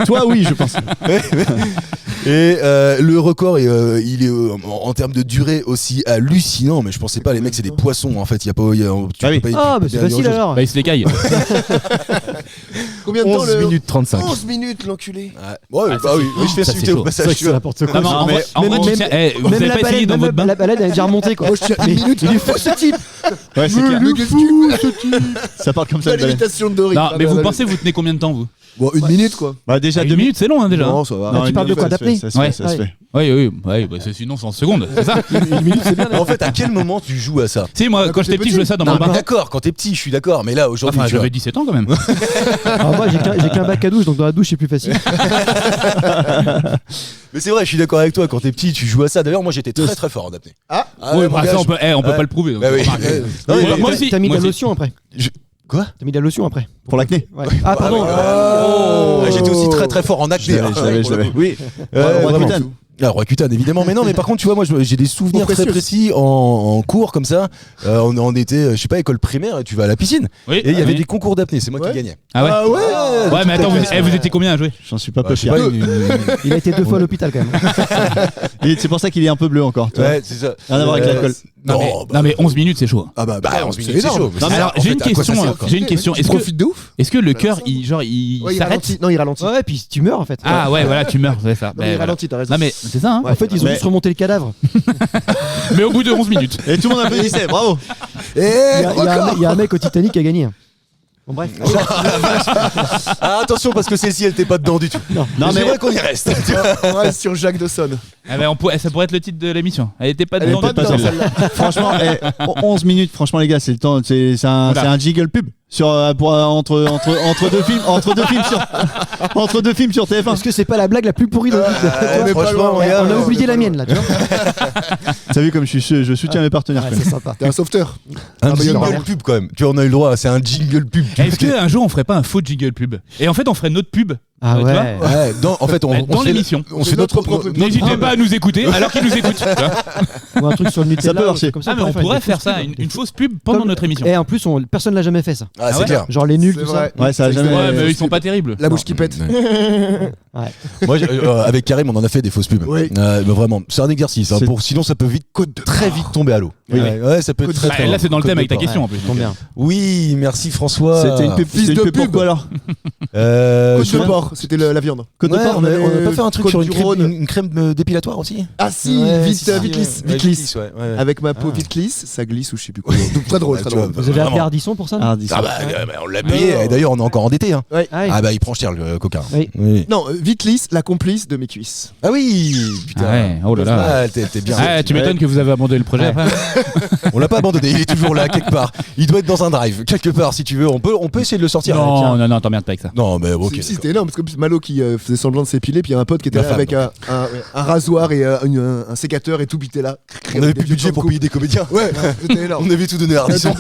Toi, oui, je pense. Et le record il est en termes de durée aussi hallucinant, mais je pensais pas les mecs c'est des poissons en fait, il y a pas tu Ah oui. peux pas y- Ah, bah c'est dire facile autre chose. alors. Bah, il se l'écaille. Combien de temps 11 minutes 35. 11 minutes, l'enculé. Ouais, Ah, bah ça, oui, c'est- oui, je fais ça, suite c'est au chaud. passage. tu vois. n'importe quoi. Non, mais en vrai, Même- tu tiens- vous Même avez la pas essayé balade, dans votre bain? la balade, elle est déjà remontée quoi. Moi, je tiens une minute. Il est fou ce type. Ouais, c'est clair. Mais qu'est-ce que tu fais Ça parle comme ça, Pas le balai. l'imitation de Dory. Non, mais vous pensez, vous tenez combien de temps, vous? Bon, une minute quoi. Bah, déjà, Une 2 minutes, c'est long, hein, déjà. Non, ça va. Non, tu une parles de minute, quoi, ça se d'apnée fait, ça se Ouais. fait, ça se fait. Oui, bah, c'est sinon 100 secondes, c'est ça? Une minute, c'est bien. En fait, à quel moment tu joues à ça? Tu sais, moi, Quand quand j'étais t'es petit, je jouais ça dans Non, mon mais bain. d'accord, quand t'es petit, je suis d'accord, mais là aujourd'hui, Enfin, tu vois. j'avais 17 ans quand même. Alors moi, j'ai qu'un bac à douche, donc dans la douche, c'est plus facile. Mais c'est vrai, je suis d'accord avec toi, quand t'es petit, tu joues à ça. D'ailleurs, moi j'étais très très fort en apnée. Ah, Ah Ouais, ouais, bah, mon gars, ça, on je- peut Ouais. pas le prouver. donc, Bah oui. remarque. Non, mais Ouais, par moi contre- aussi. T'as mis de moi la aussi. lotion après. Quoi? T'as mis de la lotion après. Pour l'acné. Ouais. Ah, pardon. Ah, j'étais aussi très très fort en acné. Je l'avais, je l'avais. Oui. Vraiment. Roaccutane. Ah, Roaccutane, évidemment, mais non, mais par contre, tu vois, moi j'ai des souvenirs Trop très précieux. précis en cours comme ça. On était, je sais pas, école primaire, et tu vas à la piscine. Oui, Et il y avait oui. des concours d'apnée, c'est moi Ouais. qui gagnais. Ah ouais? Ah ouais. Ouais, mais attends, vous étiez combien à jouer? J'en suis pas Bah, peu je sais fier. pas, Il a été 2 fois à l'hôpital quand même. Et c'est pour ça qu'il est un peu bleu encore. tu vois. Ouais, c'est ça. Rien à voir avec l'alcool. Non, mais 11 minutes, c'est chaud. Ah bah, 11 minutes, c'est énorme. chaud. Non, mais alors, j'ai une question. Tu profites de ouf. Est-ce que le Bah, cœur, ça. il Ouais, il s'arrête? ralentit. Non, il ralentit. Ouais, puis tu meurs en fait. Ah ouais, voilà, tu meurs, c'est ça. Non, Ben, mais il voilà. ralentit, t'as raison. Non, mais c'est ça, hein? Ouais. En fait, ils ont Mais- juste remonté le cadavre. Mais au bout de 11 minutes. Et tout le monde applaudissait, bravo. Il y a un mec au Titanic qui a gagné. Bon, bref. Ah, attention, parce que celle-ci, elle était pas dedans du tout. Non, Mais mais c'est vrai qu'on y reste. On reste sur Jacques Dawson. Ah ben, ça pourrait être le titre de l'émission. Elle était pas Elle est dedans pas du tout. dedans, celle-là. celle-là. Franchement, 11 minutes, franchement, les gars, c'est le temps. C'est un, Voilà. c'est un jingle pub. Sur, entre deux films sur TF1. Parce que c'est pas la blague la plus pourrie de on est pas franchement, loin. regarde, On a on oublié est la pas mienne là, tu vois. T'as vu comme je soutiens mes partenaires. Ouais, quand même. c'est sympa. T'es un sauveteur. Un bah, il y en a jingle pub quand même. Tu vois, on a eu le droit, c'est un jingle pub. Est-ce qu'un jour on ferait pas un faux jingle pub? Et en fait, on ferait notre pub. Ah tu vois ouais. Ouais, en fait, on Dans fait l'émission. On fait C'est notre notre propre pub. N'hésitez pas à nous écouter alors qu'ils nous écoutent. tu vois. Ou un truc sur le Nutella. Ça peut ou un marcher. truc comme ça, Ah, mais on faire pourrait des faire fausses ça, pubs. une fausse pub pendant Comme- notre émission. Et en plus, personne l'a jamais fait ça. Ah, c'est ouais clair. Genre les nuls, C'est tout vrai. Ouais, ça a jamais. Ouais, mais ils sont pas terribles. La bouche qui pète. Moi, avec Karim, on en a fait des fausses pubs. Oui. Mais vraiment, c'est un exercice. Hein, sinon, ça peut très vite tomber à l'eau. Oui. Ouais, ça peut être très, Bah, très là, c'est dans le Côte thème de avec ta porc. question en plus. Trop bien. Oui, merci François. C'était une pub. Fils C'était une de pub pour pub. quoi alors Côte de je- porc, c'était la viande. Côte de Ouais, porc. on a pas fait un truc Côte sur du Rhône. une crème dépilatoire aussi. Ah si, Ouais, vite, si, si, vite lisse, ouais, vite lisse. ouais, ouais. Avec ma peau vite lisse, ça glisse ou je sais plus quoi. Donc très drôle, Ouais, très tu vois, drôle. Vous avez appelé Vraiment. Ardisson pour ça? Ah, dis ça. Ah bah, on l'a payé. Et d'ailleurs, on est encore endetté. Hein. Ah, oui. Ah bah, il prend cher le coca. Oui. Non, vite lisse, la complice de mes cuisses. Ah oui, putain. Ah ouais, oh là là. Ah, t'es bien. Ah, tu m'étonnes que vous avez abandonné le projet après. On l'a pas abandonné, il est toujours là quelque part. Il doit être dans un drive quelque part si tu veux. On peut essayer de le sortir. Non, non, non, t'emmerdes pas avec ça. Non, mais ok. Si, d'accord. c'était énorme parce que Malo qui faisait semblant de s'épiler, puis il y a un pote qui était Ma là femme, avec un rasoir et un sécateur et tout bité là. On avait Des plus de budget vieux pour coups. payer des comédiens. Ouais, c'était énorme. On avait tout donné à Ardisson.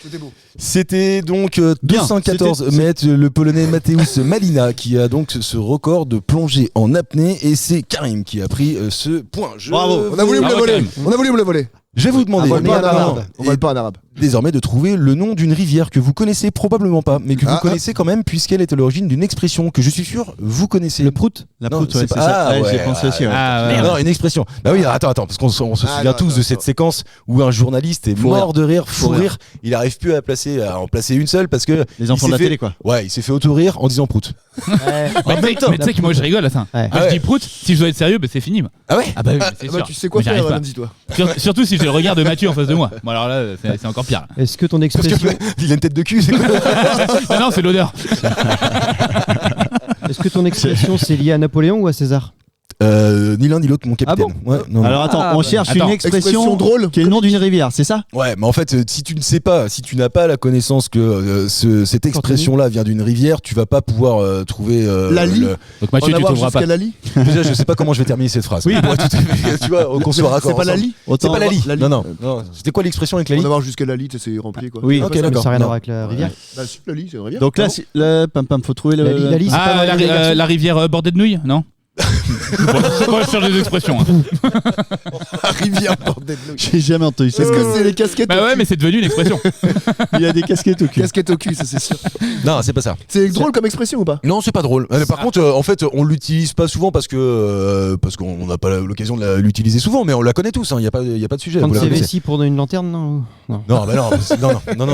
C'était beau. C'était donc Bien, 214 c'était- mètres, le Polonais Mateusz Malina qui a donc ce record de plongée en apnée et c'est Karim qui a pris ce point. Bravo. On a voulu me le Bravo, voler. Karim. On a voulu me le voler. Je vais vous demander On vole pas en maintenant, arabe. On vole pas en arabe. désormais de trouver le nom d'une rivière que vous connaissez probablement pas, mais que vous Ah, connaissez quand même puisqu'elle est à l'origine d'une expression que je suis sûr vous connaissez. Le prout. La Non, proute, ouais, c'est c'est pas- ça. Ah, Ouais, j'y ai ouais, pensé aussi. ouais. Ah, ouais. Non, une expression. Bah oui, attends, parce qu'on se souvient non, tous attends, de cette attends. séquence où un journaliste est Fou mort de rire, Fou fou rire. Il arrive plus à en placer une seule parce que Les enfants il de la s'est télé, fait- quoi. Ouais, il s'est fait auto-rire en disant prout. Mais tu sais que moi je rigole à ça. Ouais. Moi Ah je ouais. dis prout, si je dois être sérieux, bah, c'est fini. moi. Ah ouais. Ah bah oui, mais c'est Bah, sûr. tu sais quoi Moi, j'y faire, arrive pas. lundi, toi. Surtout si j'ai le regard de Mathieu en face de moi. Bon alors là, c'est encore pire. Est-ce que ton Parce expression, que il a une tête de cul, c'est quoi? Ah non, c'est l'odeur. c'est lié à Napoléon ou à César? Ni l'un ni l'autre, mon capitaine. Ouais, non. Alors attends, on cherche Attends. une expression Expression drôle. qui est le nom d'une rivière, c'est ça? Ouais, mais en fait, si tu ne sais pas, si tu n'as pas la connaissance que cette expression-là vient d'une rivière, tu vas pas pouvoir trouver. Lali. Donc Mathieu, En tu avoir trouveras pas. jusqu'à Lali. Déjà, je sais pas comment je vais terminer cette phrase. Oui, tu vois, qu'on soit raccord. C'est pas ensemble. Lali. C'est pas Lali. Lali. Non. C'était quoi l'expression avec En Lali? avoir jusqu'à Lali, c'est rempli quoi. Oui. Ok, Mais d'accord. ça n'a rien à Non. voir avec la rivière. Bah si, Lali, c'est une rivière. Donc là, Non. faut trouver le. Lali, c'est pas Ah, dans les garçons. la rivière bordée de nouilles, non? Bon, je cherche des expressions. Hein. rivière bordel de J'ai jamais entendu ça. Est-ce que c'est les casquettes Bah au ouais, cul mais c'est devenu une expression. Il y a des casquettes au cul. Casquettes au cul, ça c'est sûr. Non, c'est pas ça. C'est drôle comme expression ou pas? Non, c'est pas drôle. Par contre, en fait, on l'utilise pas souvent parce qu'on n'a pas l'occasion de l'utiliser souvent, mais on la connaît tous. Il y a pas de sujet. Quand vous la c'est connaissez. vessie pour donner une lanterne, non? Non, bah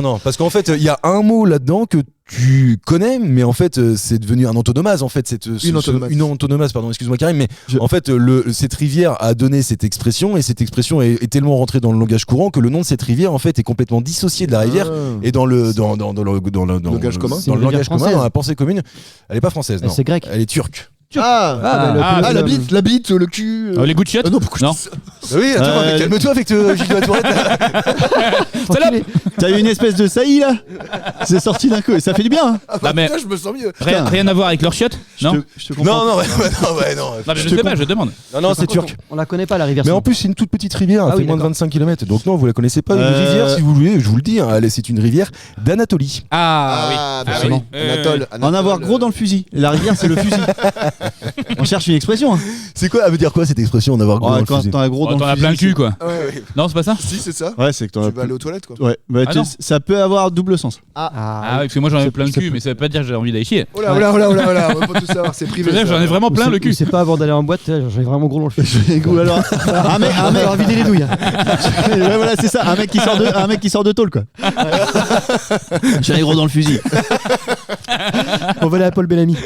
non, parce qu'en fait, il y a un mot là-dedans que tu connais, mais en fait, c'est devenu un antonomase. En fait, une antonomase, pardon, excuse-moi Karim, mais en fait, cette rivière a donné cette expression, et cette expression est tellement rentrée dans le langage courant que le nom de cette rivière, en fait, est complètement dissocié de la rivière et dans le Langage commun. C'est dans une le rivière langage commun, française. dans la pensée commune. Elle est pas française, non. C'est grec. Elle est turque. La bite, le cul. Les goûts de chiottes? Non, pourquoi Non. je dis ça Oui, attends, mais calme-toi avec Gilles de la Tourette. Salope. T'as eu une espèce de saillie là? C'est sorti d'un coup, ça fait du bien. Hein. Ah bah Non, mais- putain, je me sens mieux. Rien à voir avec leurs chiottes? Non? Je te comprends. Non, Non, mais je sais pas, je demande. non, c'est turc. On la connaît pas, la rivière. Mais en sinon. plus, c'est une toute petite rivière, elle Ah fait oui, moins de d'accord. 25 km. Donc non, vous la connaissez pas. Une rivière, si vous voulez, je vous le dis, hein, allez, c'est une rivière d'Anatolie. Ah oui. Absolument. Anatole. En avoir gros dans le fusil. La rivière, c'est le fusil. On cherche une expression. Hein. C'est quoi? Elle veut dire quoi cette expression, en avoir gros dans le Quand fusil? t'en as gros Oh, dans t'en le as fusil. plein le cul, quoi. Ouais. Non, c'est pas ça? Si, c'est ça. Ouais, c'est que t'en as Tu vas aller aux toilettes quoi. Ouais, bah, Ah non. ça peut avoir double sens. Ah oui, parce que moi j'en ai plein le cul, mais ça veut pas dire que j'ai envie d'aller chier. Oh là, on va pas tout savoir, c'est privé. C'est-à-dire que j'en ai vraiment plein le cul. C'est pas avant d'aller en boîte, j'en ai vraiment gros dans le fusil. Alors, un mec, Alors vider les douilles. ouais, voilà, c'est ça, un mec qui sort de tôle quoi. J'ai les gros dans le fusil. On va aller à Paul Bellamy.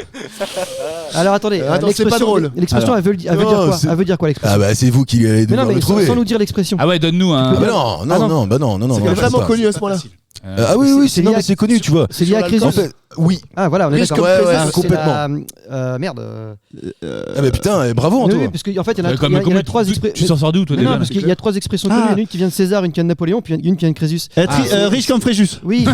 Alors attendez, Attends, c'est pas drôle. L'expression, elle veut dire Non, quoi? c'est- Elle veut dire quoi l'expression? Ah bah c'est vous qui allez Mais non, devoir mais le trouver. sans nous dire l'expression. Ah ouais, donne-nous Ah un. bah non, non. C'est vraiment connu à ce moment-là. Ah oui, C'est non, lié mais à- c'est connu, tu vois. C'est lié à l'alcool. En Crésus. fait, oui. Ah voilà, on est Riche d'accord. comme Ouais, Crésus, ouais, complètement. Merde. Ah bah putain, bravo Oui, Antoine. oui, parce qu'en fait, il y en a Comme il y en a trois tu expressions. s'en sors d'où toi Non, déjà? parce qu'il y a trois expressions Ah. connues, une qui vient de César, une qui vient de Napoléon, puis une qui vient de Crésus. Riche comme Fréjus. Oui,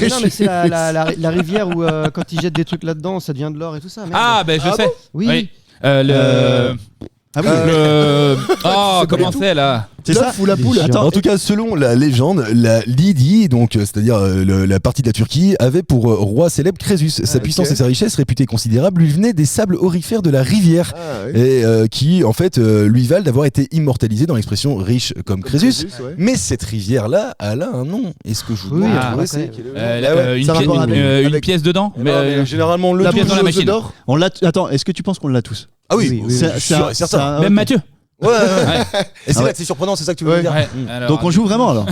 mais non, mais c'est la rivière où quand ils jettent des trucs là-dedans, ça devient de l'or et tout ça. merde. Ah, ben je sais. oui. Ah oui. Oh, comment c'est là? C'est ça ou la poule. Des Attends, En tout cas, selon la légende, la Lydie, donc c'est-à-dire la partie de la Turquie, avait pour roi célèbre Crésus. Sa puissance ok. et sa richesse, réputée considérable, lui venaient des sables aurifères de la rivière, Ah, oui. et qui en fait lui valent d'avoir été immortalisé dans l'expression riche comme Crésus. ouais. Mais cette rivière-là, elle a un nom. Est-ce que je vous Oui, demande de ah, trouver ouais, c'est ouais. quel est le nom Une ça a rapport avec- pièce dedans? Non, mais généralement le La double. pièce dans la Aux machine. œufs d'or. on l'a. Attends, est-ce que tu penses qu'on l'a tous? Ah oui, Oui, oui, c'est oui. sûr et certain. Même Mathieu? Ouais. Et c'est Ah là ouais. que c'est surprenant, c'est ça que tu veux Ouais. dire. Ouais. Alors, Donc on joue vraiment alors.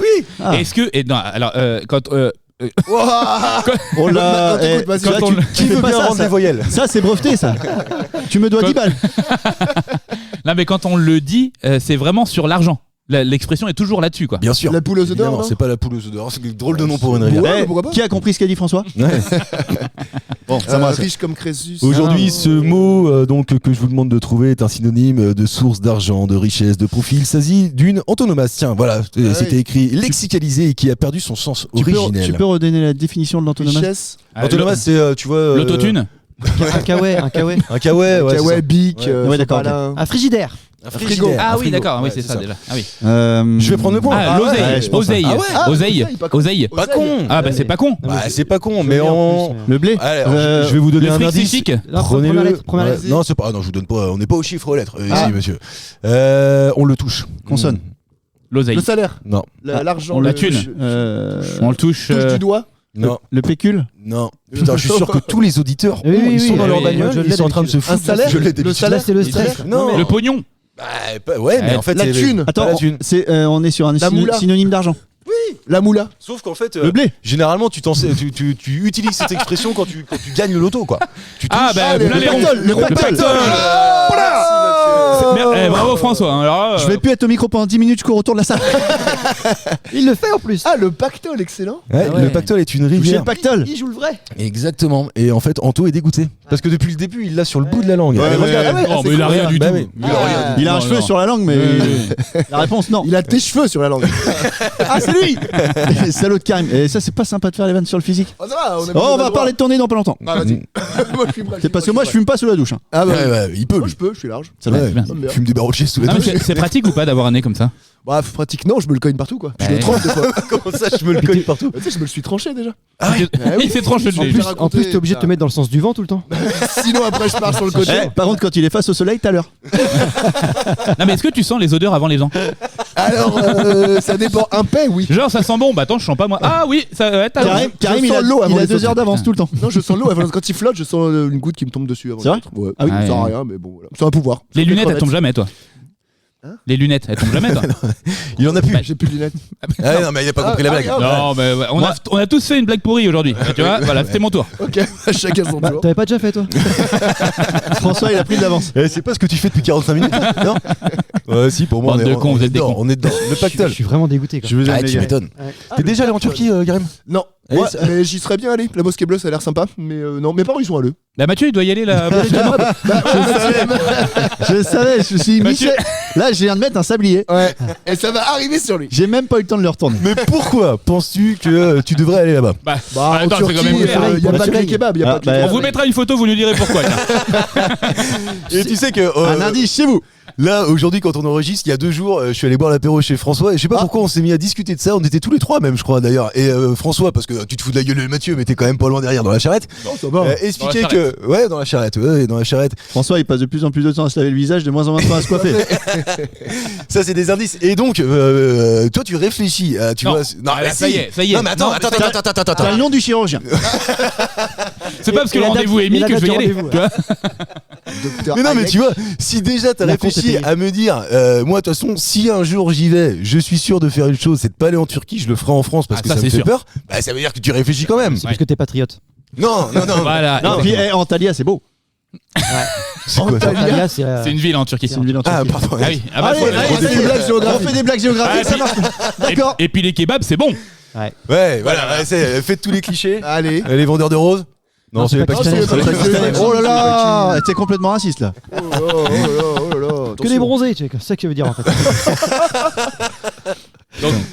Oui. Ah. Est-ce que. Non, alors, quand. On l'a. Non, t'écoutes, vas-y. Là, Quand tu- on- tu Qui fais veut pas bien ça, rendre ça. les voyelles? Ça c'est breveté ça. Tu me dois 10 balles. Non, mais quand on le dit, c'est vraiment sur l'argent. L'expression est toujours là-dessus, quoi. Bien sûr. La poule aux œufs d'or, Évidemment, non c'est pas la poule aux œufs d'or, c'est un drôle de nom pour une rivière. Ouais, Eh, pourquoi pas qui a compris ce qu'a dit François? Ouais. Bon, ça va. Riche comme Crésus. Aujourd'hui, ce mot donc que je vous demande de trouver est un synonyme de source d'argent, de richesse, de profit. Il s'agit d'une antonomase. Tiens, voilà, c'était écrit lexicalisé et qui a perdu son sens Tu originel. peux redonner la définition de l'antonomase? Richesse. Antonomase, c'est tu vois L'autotune? Un kawaii, un kawaii. un kawaii, ouais, Ouais, bic. Ouais, d'accord, Un frigidaire. un frigo. frigidaire. Ah un oui, frigo. d'accord, oui, Ouais, c'est ça déjà. Ah oui. Je vais prendre le point. Ah, ouais, l'oseille. je pense. Oseille. Ah ouais. Oseille. Pas con. Oseille. Pas con. Ah, bah c'est pas con. Bah, c'est pas con, mais en. Le blé. Allez, alors, je vais vous donner Le un fric, c'est indice. chic. Prenez-le. Première Ouais, lettre. non, c'est pas. Ah non, je vous donne pas. On n'est pas aux chiffres aux lettres Ah. ici, monsieur. On le touche. Consonne. L'oseille. Le salaire. Non, L'argent. la le- thune. Le On le touche. Touche du doigt. non, pécule. non. Putain, je suis sûr que tous les auditeurs, Oui, oui, ils sont oui, dans oui, leur oui, bagnole, je ils l'ai sont en train de se d'habitude. foutre. Un salaire. Je l'ai Le d'habitude. salaire. C'est le stress. Non. Le pognon. Ouais, mais en fait, La c'est- thune. Attends, la thune. on est sur un La moula. synonyme d'argent. La moula. Sauf qu'en fait, Le blé. généralement, tu utilises cette expression quand tu gagnes le loto, quoi. Tu Ah, bah, les plein les ronds. pactoles, les Le pactoles. pactole. Bravo François. Hein, alors, Je vais plus être au micro pendant 10 minutes, je cours autour de la salle. Il le fait en plus. Ah, le pactole, excellent. Ouais, Ah ouais. Le pactole est une Toucher rivière. le pactole. Il joue le vrai. Exactement. Et en fait, Anto est dégoûté. Parce que depuis le début, il l'a sur le bout de la langue. Ouais, Allez, ouais, regarde. ouais. Oh, mais il a rien du Bah tout. oui. Il a rien du tout. Il a un Non, cheveu non. sur la langue, mais la réponse non. Il a tes cheveux sur la langue. Ah, c'est lui. Salaud de Karim. Et ça, c'est pas sympa de faire les vannes sur le physique. Oh, ça va, On va parler de ton nez dans pas longtemps. Ah, vas-y. Moi, je suis prêt. C'est parce que moi, je fume pas sous la douche. Hein. Ah, bah, Ouais, ouais, il peut. moi, lui. je peux, je suis large. Ça doit Ouais, être bien. il fume des barreaux de chez sous la Non, mais douche. c'est pratique ou pas d'avoir un nez comme ça? Bah, pratique, non, je me le cogne partout, quoi. Je Ouais. le trempe des fois. Comment ça, je me le cogne partout? Tu sais, je me le suis tranché déjà. Il s'est tranché le En nez. plus, raconté, en plus, t'es obligé de te ça. mettre dans le sens du vent tout le temps. Sinon, après, je pars sur le côté. Par contre, quand il est face au soleil, t'as l'heure. Non, mais est-ce que tu sens les odeurs avant les gens? Alors, ça dépend. Un paix, oui. Genre, ça sent bon. Bah attends, je sens pas moi. Ah oui, ça va être. Karim, il sens a l'eau avant il a les 2 autres. heures d'avance tout le temps. Non, je sens l'eau. Quand il flotte, je sens une goutte qui me tombe dessus avant. C'est vrai les autres. Ouais. Ah oui. Ça Ouais. sert à rien, mais bon, voilà. C'est un pouvoir. Les C'est lunettes, des elles tombent jamais, toi. Hein Les lunettes, elles tombent jamais, toi. Il en a plus. Bah, J'ai plus de lunettes. Ah non, mais il a pas compris la blague. Non, mais ouais, on a tous fait une blague pourrie aujourd'hui. Tu vois, voilà, c'était mon tour. Ok, chacun son tour. T'avais pas déjà fait toi? François, il a pris de l'avance. C'est pas ce que tu fais depuis 45 minutes, non? Ouais, si, pour moi, Bande de cons, vous êtes des dedans, cons. on est dedans. Le Je pactole. suis vraiment dégoûté. Quoi. Je vous Ah, aime, les tu gars. m'étonnes. Ouais. T'es déjà allé en Turquie, Karim? Non, Allez, ouais, ça- mais j'y serais bien allé. La mosquée bleue, ça a l'air sympa. Mais non, mes parents, ils sont allés. Bah Mathieu, il doit y aller là. Je savais, je me suis mis. Mathieu. Là, je viens de mettre un sablier. Ouais, et ça va arriver sur lui. J'ai même pas eu le temps de le retourner. Mais pourquoi penses-tu que tu devrais aller là-bas? Bah, Bah, attends, en c'est quand Turquie, même il clair. y a Le pas que les soleil. kebabs. Il y a Ah, pas que bah, les On kebabs. vous mettra une photo, vous nous direz pourquoi. tiens. Et tu sais que Un indice chez vous. là, aujourd'hui, quand on enregistre, il y a 2 jours, je suis allé boire l'apéro chez François et je sais pas pourquoi on s'est mis à discuter de ça. On était tous les 3 même, je crois d'ailleurs. Et François, parce que tu te fous de la gueule de Mathieu, mais t'es quand même pas loin derrière dans la charrette. Non, ça va. Expliquer Dans la que ouais, dans la charrette, ouais, dans la charrette. François, il passe de plus en plus de temps à se laver le visage, de moins en moins de temps à se coiffer. Ça, c'est des indices. Et donc, toi, tu réfléchis. Tu Non. vois. Ah, là, ça y est, ça y est. Non, mais attends, Non, attends, mais attends, attends. T'as le nom du chirurgien. C'est pas parce que Et le la rendez-vous date- est mis et la que je date vais y du aller. rendez-vous, Tu vois Docteur Mais non, mais Hayek. tu vois, si déjà t'as La compte est réfléchi payée. à me dire, moi de toute façon, si un jour j'y vais, je suis sûr de faire une chose, c'est de pas aller en Turquie, je le ferai en France parce Ah, que ça, ça me c'est fait sûr. peur. Bah ça veut dire que tu réfléchis quand même. C'est parce que t'es patriote. Non, non, non. Voilà. Non, puis Antalya, c'est beau. C'est quoi ça Antalya. Antalya, c'est C'est une ville en Turquie. C'est une ville en Ah Turquie. pardon. Ah oui. Ah bah, Allez, faut- allez, faut- on fait des blagues géographiques. On fait des blagues géographiques, Ah, ça si. marche. Et- D'accord. Et puis les kebabs, c'est bon. Ouais, voilà, faites tous les clichés. Allez. Les vendeurs de roses. Non, Non, c'est c'est les pas Pakistanais. Pakistanais. C'est C'est vrai vrai que- que- Oh là là, t'es complètement raciste là. Oh là, oh là, oh là là. Que Attention. des bronzés, tu sais, c'est ça que ça veut dire en fait.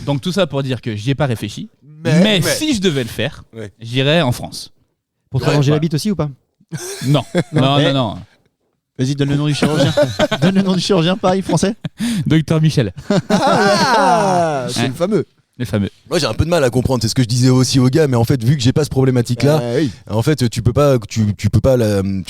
Donc tout ça pour dire que j'y ai pas réfléchi. Mais si je devais le faire, Ouais. j'irais en France. Pour te Ouais, ranger ouais. la bite aussi ou pas? Non, non, Eh. non, non. Vas-y, donne le nom du chirurgien. Donne le nom du chirurgien, pareil, français. Docteur Michel, Ah, c'est Ouais. le fameux. le fameux. Moi j'ai un peu de mal à comprendre, c'est ce que je disais aussi aux gars, mais en fait vu que j'ai pas ce problématique là, Oui. en fait tu peux pas tu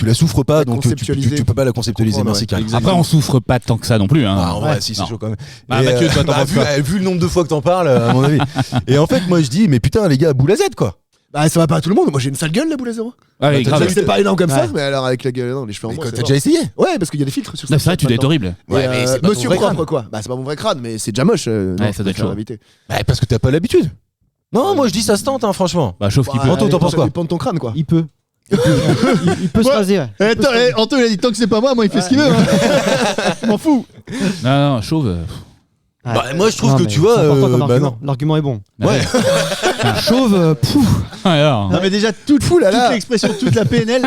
la souffres pas, La donc conceptualiser. tu peux pas la conceptualiser. Comprendre, Merci ouais. Karim. Après, on souffre pas tant que ça non plus. Hein. Ah, en vrai, Ouais. si c'est Non. chaud quand même. Bah, Et, Mathieu, toi, t'en penses quoi vu le nombre de fois que t'en parles, à mon avis. Et en fait, moi je dis, mais putain, les gars, boule à Z quoi. Bah, ça va pas à tout le monde. Moi, j'ai une sale gueule, la boule à zéro. Ah oui, Bah, grave. C'est pas énorme comme ça, Ouais. mais alors avec la gueule, non, les cheveux en Mais moins. quand c'est t'as mort. déjà essayé? Ouais, parce qu'il y a des filtres sur Non, c'est vrai, tu dois être maintenant. horrible. Ouais, Et, mais c'est pas Monsieur ton vrai propre crâne. quoi. Bah, c'est pas mon vrai crâne, mais c'est déjà moche. Ouais, ça doit être chaud. éviter. Bah, parce que t'as pas l'habitude. Non, moi je dis ça se tente, hein, franchement. Bah, chauffe qui peut. Anto, t'en penses quoi? Ça dépend de ton crâne quoi. Il peut. Il peut se Ouais. raser, ouais. Attends, Anto, il a dit tant que c'est pas moi, il fait ce qu'il veut. hein. Je m'en fous. Non, non, chauve. Ouais. Bah, moi je trouve Non, que mais tu vois. c'est important comme Bah argument. non. L'argument est bon. Ouais. Chauve, pouf. Alors. Non, mais déjà, toute l'expression, toute la PNL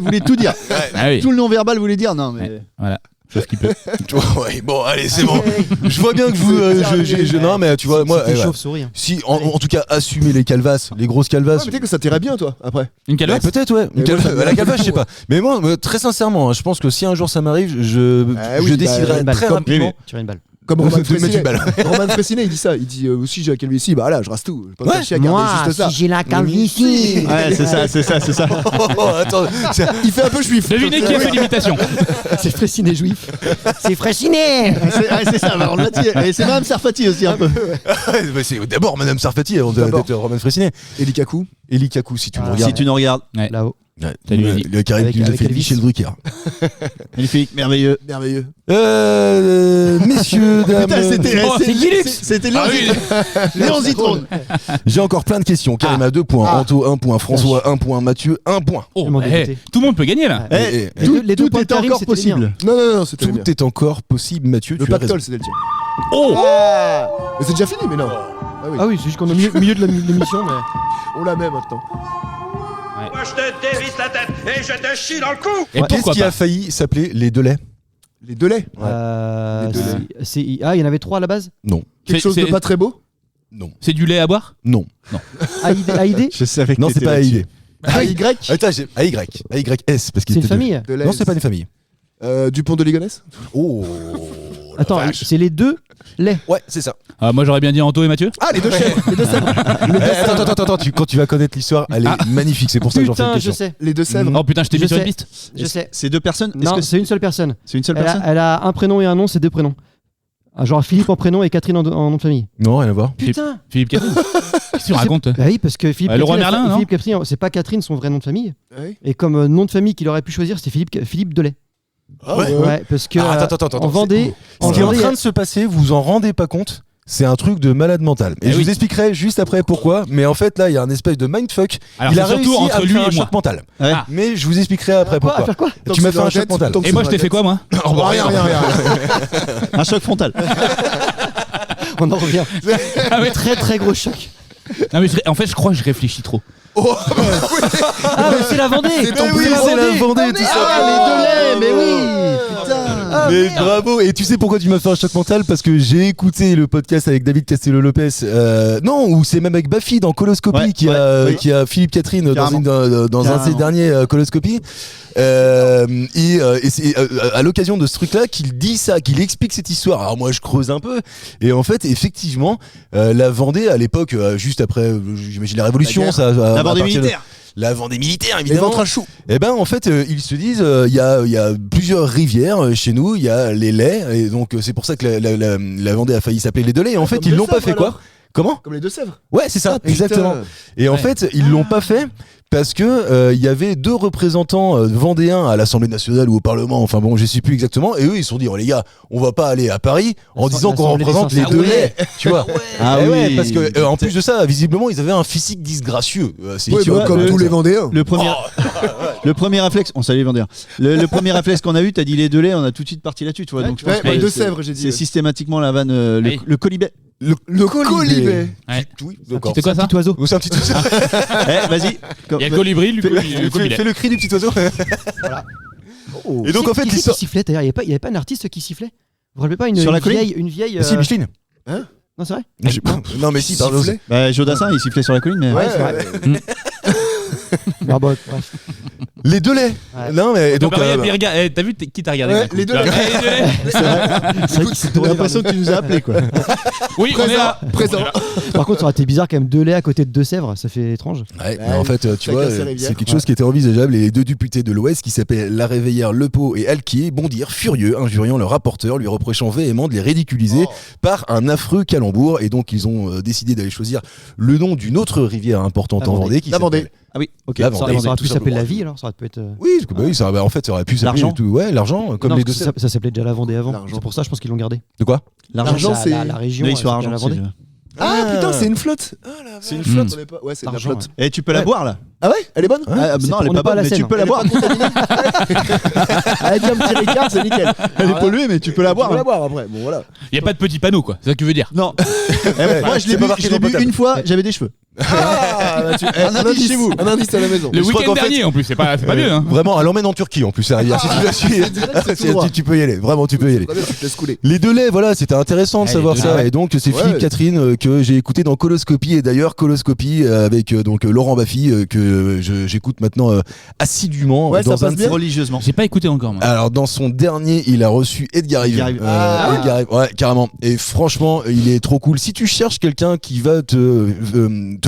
voulait tout dire. Ah oui. Tout le non-verbal voulait dire non, mais. Voilà. Chauve qui peut. Tu vois, ouais, bon, allez, c'est bon. Je vois bien que vous. Non, mais tu vois, moi. C'était ouais. chauve-souris. hein. Si, en tout cas, assumer les calvasses, les grosses calvasses. Ouais, mais peut-être que ça t'irait bien toi après. Une Bah, calebasse peut-être, ouais. Mais moi, ça me La dérange calvasse, je sais beaucoup, pas. Mais moi, très sincèrement, hein, je pense que si un jour ça m'arrive, je oui, bah, déciderai une balle. très Comme- rapidement. Tu as une balle. Comme Roman De mettre Frécinet. une balle. Roman Frécinet, il dit ça. Il dit aussi j'ai la calvitie, bah là, je rase tout. Je peux pas me Ouais. faire chier à garder juste ça. j'ai la calvitie. Ouais, c'est ça, c'est ça, c'est ça. Oh, attends, Il fait un peu juif. Devinez qui a fait l'imitation. C'est Frécinet juif. C'est Frécinet. C'est ça, on l'a dit. Et c'est Madame Sarfati aussi un peu. c'est d'abord Madame Sarfati avant D'abord. d'être Roman Frécinet. Et Lukaku. Elikaku, si tu le Ah, regardes. Si tu nous regardes, Là-haut. Ouais. Salut, Ouais, Ellie. le Karim Avec- qui nous a avec fait Elvis. Michel Drucker. magnifique, merveilleux. Merveilleux. Messieurs, dames, Putain, c'était Oh, c'est Guilux. C'était Ah oui. Léon Zitrone. j'ai encore plein de questions. Karim a 2 points, Ah. Anto 1 point, François 1 point, Mathieu 1 point. Oh, Tellement eh, dégoûté. tout le monde peut gagner là. Ouais. Eh, Et- Les deux- les deux tout points est de Karim, encore c'était les miens. possible. Non, c'était le mien. Tout est encore possible, Mathieu. Le tu as raison. pactole, c'était le tien. Oh, Ah mais c'est déjà fini, mais non. Ah oui. Ah oui, c'est juste qu'on est au milieu de l'émission, mais. On la met maintenant. Moi je te dévisse la tête et je te chie dans le cou. et Qu'est-ce pourquoi qui a pas failli s'appeler les Delay? Les deux laits. Euh, Les deux Ah, il y en avait 3 à la base. Non. Quelque chose de pas très beau. Non. C'est du lait à boire? Non. AID. Je savais que Non, c'est t'étais pas là-dessus. AID. Ah, Y. Attends, j'ai AYS parce qu'il C'est une était deux. famille. De lait. Non, c'est pas une famille. Dupont de Ligonnès. Oh. Attends, c'est les deux laits. Ouais, c'est ça. Ah, moi j'aurais bien dit Anto et Mathieu. Ah, les deux chèvres. Les deux sèvres. Attends, quand tu vas connaître l'histoire, elle est magnifique. C'est pour ça que j'en fais une Putain, je question. sais. Les deux sèvres. Oh putain, je t'ai Je mis sur une sais. piste. Je sais. C'est deux personnes. Est-ce Non, que c'est une seule personne. c'est une seule Elle personne a, elle a un prénom et un nom, c'est 2 prénoms. Ah, genre Philippe en prénom et Catherine en nom de famille. Non, rien à voir. Putain. Philippe Catherine. Qu'est-ce que tu racontes? Bah oui, parce que Philippe Le roi Catherine, Merlin, non Philippe Catherine, c'est pas Catherine son vrai nom de famille. Ouais. Et comme nom de famille qu'il aurait pu choisir, c'est Philippe Delay. Ah, Ouais. Ouais, parce que Ah, attends, en Vendée, Ce qui est en train de se passer, vous vous en rendez pas compte? C'est un truc de malade mental. Et Eh je oui. vous expliquerai juste après pourquoi. Mais en fait, là, il y a un espèce de mindfuck. Alors Il a c'est surtout réussi à entre me lui faire un et moi. choc mental. Ouais. Ah. Mais je vous expliquerai après quoi, pourquoi. faire quoi Tant Tu que m'as c'est fait dans un la choc tête, mental. tant que Et c'est moi dans je t'ai la fait tête. quoi moi? Rien. Un choc frontal. On en revient. Ah ouais. Très très gros choc. Non mais en fait je crois que je réfléchis trop. Ah, mais c'est la Vendée. C'est ton Mais oui, prix, c'est la Vendée, tout ça. Ah, les deux laits, mais oui. Putain. Mais bravo. Et tu sais pourquoi tu m'as fait un choc mental? Parce que j'ai écouté le podcast avec David Castello-Lopez. Non, ou c'est même avec Baffy dans Coloscopie Ouais, qui a Philippe Catherine Carrément. dans un de ses Carrément. derniers Coloscopies. Et c'est à l'occasion de ce truc-là qu'il dit ça, qu'il explique cette histoire. Alors moi je creuse un peu. Et en fait, effectivement, la Vendée à l'époque, juste après, j'imagine la Révolution, guerre. ça, La Vendée militaire. La Vendée militaire, Les évidemment. ventres à choux. Eh ben en fait ils se disent il y a plusieurs rivières chez nous, il y a les laits et donc c'est pour ça que la Vendée a failli s'appeler les Delais et en fait Comme ils les l'ont pas Sèvres, fait quoi. alors. Comment? Comme les deux sèvres. Ouais, c'est ça, Ah, putain. exactement. Et en Ouais. fait, ils l'ont pas fait parce que il y avait 2 représentants vendéens à l'Assemblée nationale ou au Parlement, enfin bon, je sais plus exactement, et eux ils se sont dit oh les gars, on va pas aller à Paris en disant qu'on l'Assemblée représente les des deux censeurs. laits, tu vois. Ah Eh ouais, oui. parce que en plus de ça, visiblement, ils avaient un physique disgracieux. C'est Oui, tu bah, vois, comme le- tous les Vendéens. Le premier, le premier réflexe, on salue les Vendéens. Le premier réflexe qu'on a eu, t'as dit les deux laits, on a tout de suite parti là-dessus, tu vois. Donc je pense Ouais, que les deux c'est- sèvres, j'ai dit. C'est systématiquement la vanne, Oui. le colibet. Le colibet. Ouais. Oui, d'accord. C'est quoi ça? Petit oiseau. Ou c'est un petit oiseau. Eh, vas-y. Il y a Colibri, le Fais Colibri. le cri du petit oiseau. Et donc en fait qui l'histoire. sifflait d'ailleurs, il y avait pas un artiste qui sifflait. Vous vous rappelez pas Sur la colline une vieille Si Micheline. Non, c'est vrai. Non mais si, pardon. Sifflet. Bah, Jodassin, il sifflait sur la colline, mais. Ouais, c'est vrai. ouais. Ah, bah, bref. Les deux laits. Ouais. Non mais donc. T'as vu qui t'a regardé? Ouais, d'un coup les deux Là, laits. les deux laits. C'est vrai que j'ai l'impression que tu nous as appelés, quoi. Oui, on est là. Présent. Par contre, ça aurait été bizarre quand même 2 laits à côté de 2 Sèvres, ça fait étrange. Ouais, mais en fait, tu chacun vois, ses rivières. c'est quelque chose qui était envisageable. Et les 2 députés de l'Ouest, qui s'appellent La Réveillère, Le Pau et Alquier, bondirent furieux, injuriant le rapporteur, lui reprochant véhément de les ridiculiser par un affreux calembour. Et donc, ils ont décidé d'aller choisir le nom d'une autre rivière importante La en Vendée. Vendée. Qui La Vendée. s'appelle- Ah oui, ok. La Ça, Vendée, ça aurait tout pu s'appeler simplement. la vie alors, ça aurait pu être. Oui, bah oui, ça, en fait, ça aurait pu s'appeler L'argent. tout. Ouais, l'argent, comme Non, les parce deux. que ça s'appelait déjà la Vendée avant. L'argent. C'est pour ça, je pense qu'ils l'ont gardé. De quoi? L'argent, c'est. la région. Là, elle ils sont s'appelle argent. la Vendée. Ah putain, c'est une flotte. Ah la C'est une vache, flotte. je connais pas. Ouais, c'est de la L'argent, flotte. Et tu peux la Ouais. boire, là. Ah ouais, elle est bonne. Ah, C'est non, pour elle est ne pas pas la bonne, mais scène. tu peux la Elle est boire. pas contaminée. Elle a un petit ricard, c'est nickel. Elle est polluée, mais tu peux la Tu boire. peux la hein. boire après. Bon voilà. Il y a pas de petit panneau quoi. C'est ça que tu veux dire? Non. Moi, je l'ai c'est pas bu, marqué je l'ai dans le bu potable. une fois, j'avais des cheveux. Ah, bah, Un indice chez vous. Un indice à la maison. Le je crois week-end qu'en fait- dernier en plus, c'est pas mieux hein. Vraiment, elle emmène en Turquie en plus, ça rivière. Si tu la suis, tout droit. tu peux y aller. Vraiment, tu peux y aller. Très bien, tu te laisses couler. Les deux laits, voilà, c'était intéressant de Ah, savoir les deux ça. laits, ouais. Et donc, c'est Ouais. Philippe Catherine que j'ai écouté dans Coloscopie. Et d'ailleurs, Coloscopie avec donc Laurent Baffy que j'écoute maintenant assidûment. Ouais, ça passe un de bien. ses- Religieusement. J'ai pas écouté encore moi. Alors, dans son dernier, il a reçu Edgar Yves. Edgar Yves. Edgar Yves, ouais, carrément. Et franchement, il est trop cool. Si tu cherches quelqu'un qui va te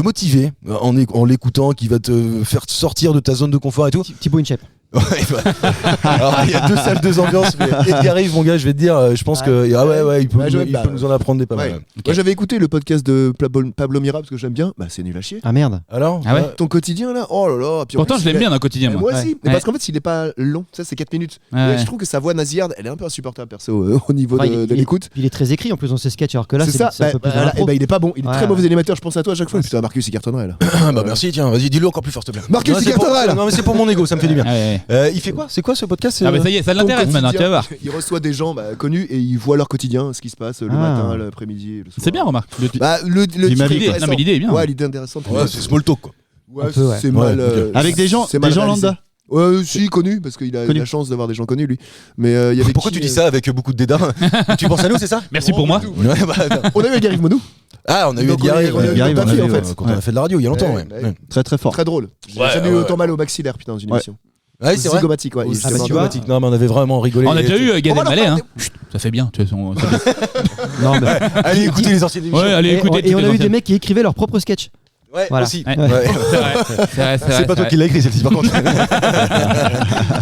motiver en l'écoutant, qui va te faire sortir de ta zone de confort et tout, Thibaut Inchep. Ouais, bah. Alors, il y a 2 salles, 2 ambiances, mais Edgar Rive, mon gars, je vais te dire, je pense que il peut, il peut nous en apprendre des pas mal. Ouais. Moi j'avais écouté le podcast de Pablo Mira parce que j'aime bien, bah c'est nul à chier. Ah merde. Alors Ah ouais. Ton quotidien là, oh là là. Puis en Pourtant, plus, je l'aime bien dans le quotidien, Mais moi. moi aussi, Ouais. mais parce qu'en fait il est pas long, ça c'est 4 minutes. Ouais. Et je trouve que sa voix nasillarde, elle est un peu insupportable perso au niveau Enfin, de l'écoute. Il est très écrit en plus dans ses sketchs, alors que là, C'est ça, un peu plus dans voilà, l'impro. et bah il est pas bon, il est Ouais. très mauvais animateur, je pense à toi à chaque fois. Putain, Marcus il cartonnerait là. Bah merci, tiens, vas-y, dis-le encore plus fort, s'il te plaît. Marcus, Non, il c'est pour- cartonnerait, là. Non, mais c'est pour mon ego, ça me fait du bien. Ouais, ouais. Il fait quoi? C'est quoi ce podcast? Ah bah ça y est, ça Ton l'intéresse maintenant, tu vas voir. Il reçoit des gens connus et il voit leur quotidien, ce qui se passe le matin, l'après-midi, le soir. C'est bien, remarque. Bah, le L'idée. titre est Non, mais intéressant. l'idée est bien. Ouais, l'idée est intéressante. Ouais, c'est small talk, quoi. Ouais, Un peu, ouais. c'est mal. Ouais, Avec des gens c'est mal réalisé. lambda. Ouais, si, connu, parce qu'il a Connu. la chance d'avoir des gens connus, lui. Mais il y avait Pourquoi qui, tu dis ça avec beaucoup de dédain? Tu penses à nous, c'est ça? Merci pour moi. Ouais, bah, On a eu Edgar Rive Monou. Ah, on a eu Donc, Edgar on a eu- Rive, on a eu Edgar Rive, ta on a fille, vu, en fait. quand on a fait de la radio il y a longtemps. Ouais, Ouais, ouais. Très très fort. Très drôle. J'ai Ouais, jamais eu ouais, autant ouais. mal au maxillaire, putain, dans une Ouais. émission. Ouais, c'est vrai. Zygomatique, ouais. il Ah, s'est bah, marré. tu vois, non, mais on avait vraiment rigolé. On a déjà eu Gad On va la Elmaleh, faire, hein. Chut, ça fait bien, tu vois. Non, mais... Allez écoutez les anciennes émissions. Ouais, allez écoutez. Et on a eu des mecs qui écrivaient leurs propres sketchs. Ouais, Voilà. aussi. Ouais. Ouais. C'est C'est pas toi qui l'as écrit celle-ci par contre.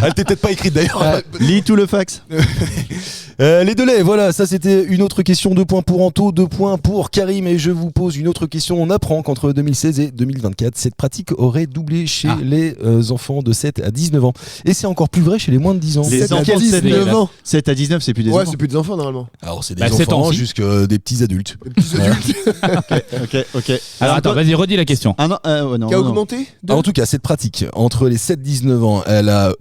Elle t'est peut-être pas écrite d'ailleurs. Lis tout le fax. Les Delay, voilà, ça c'était une autre question. 2 points pour Anto, 2 points pour Karim. Et je vous pose une autre question. On apprend qu'entre 2016 et 2024, cette pratique aurait doublé chez les enfants de 7 à 19 ans. Et c'est encore plus vrai chez les moins de 10 ans. Les 7 à enfants de 19 ans. 7 à 19, c'est plus des Ouais, enfants. c'est plus des enfants normalement. Alors c'est des Bah, 7 ans enfants aussi. jusqu'à des petits adultes. Des petits adultes. Ok. Alors attends, vas-y, redis la question. Ah non, ouais, non, Qui a non. augmenté de- En tout cas, cette pratique, entre les 7-19 ans, elle a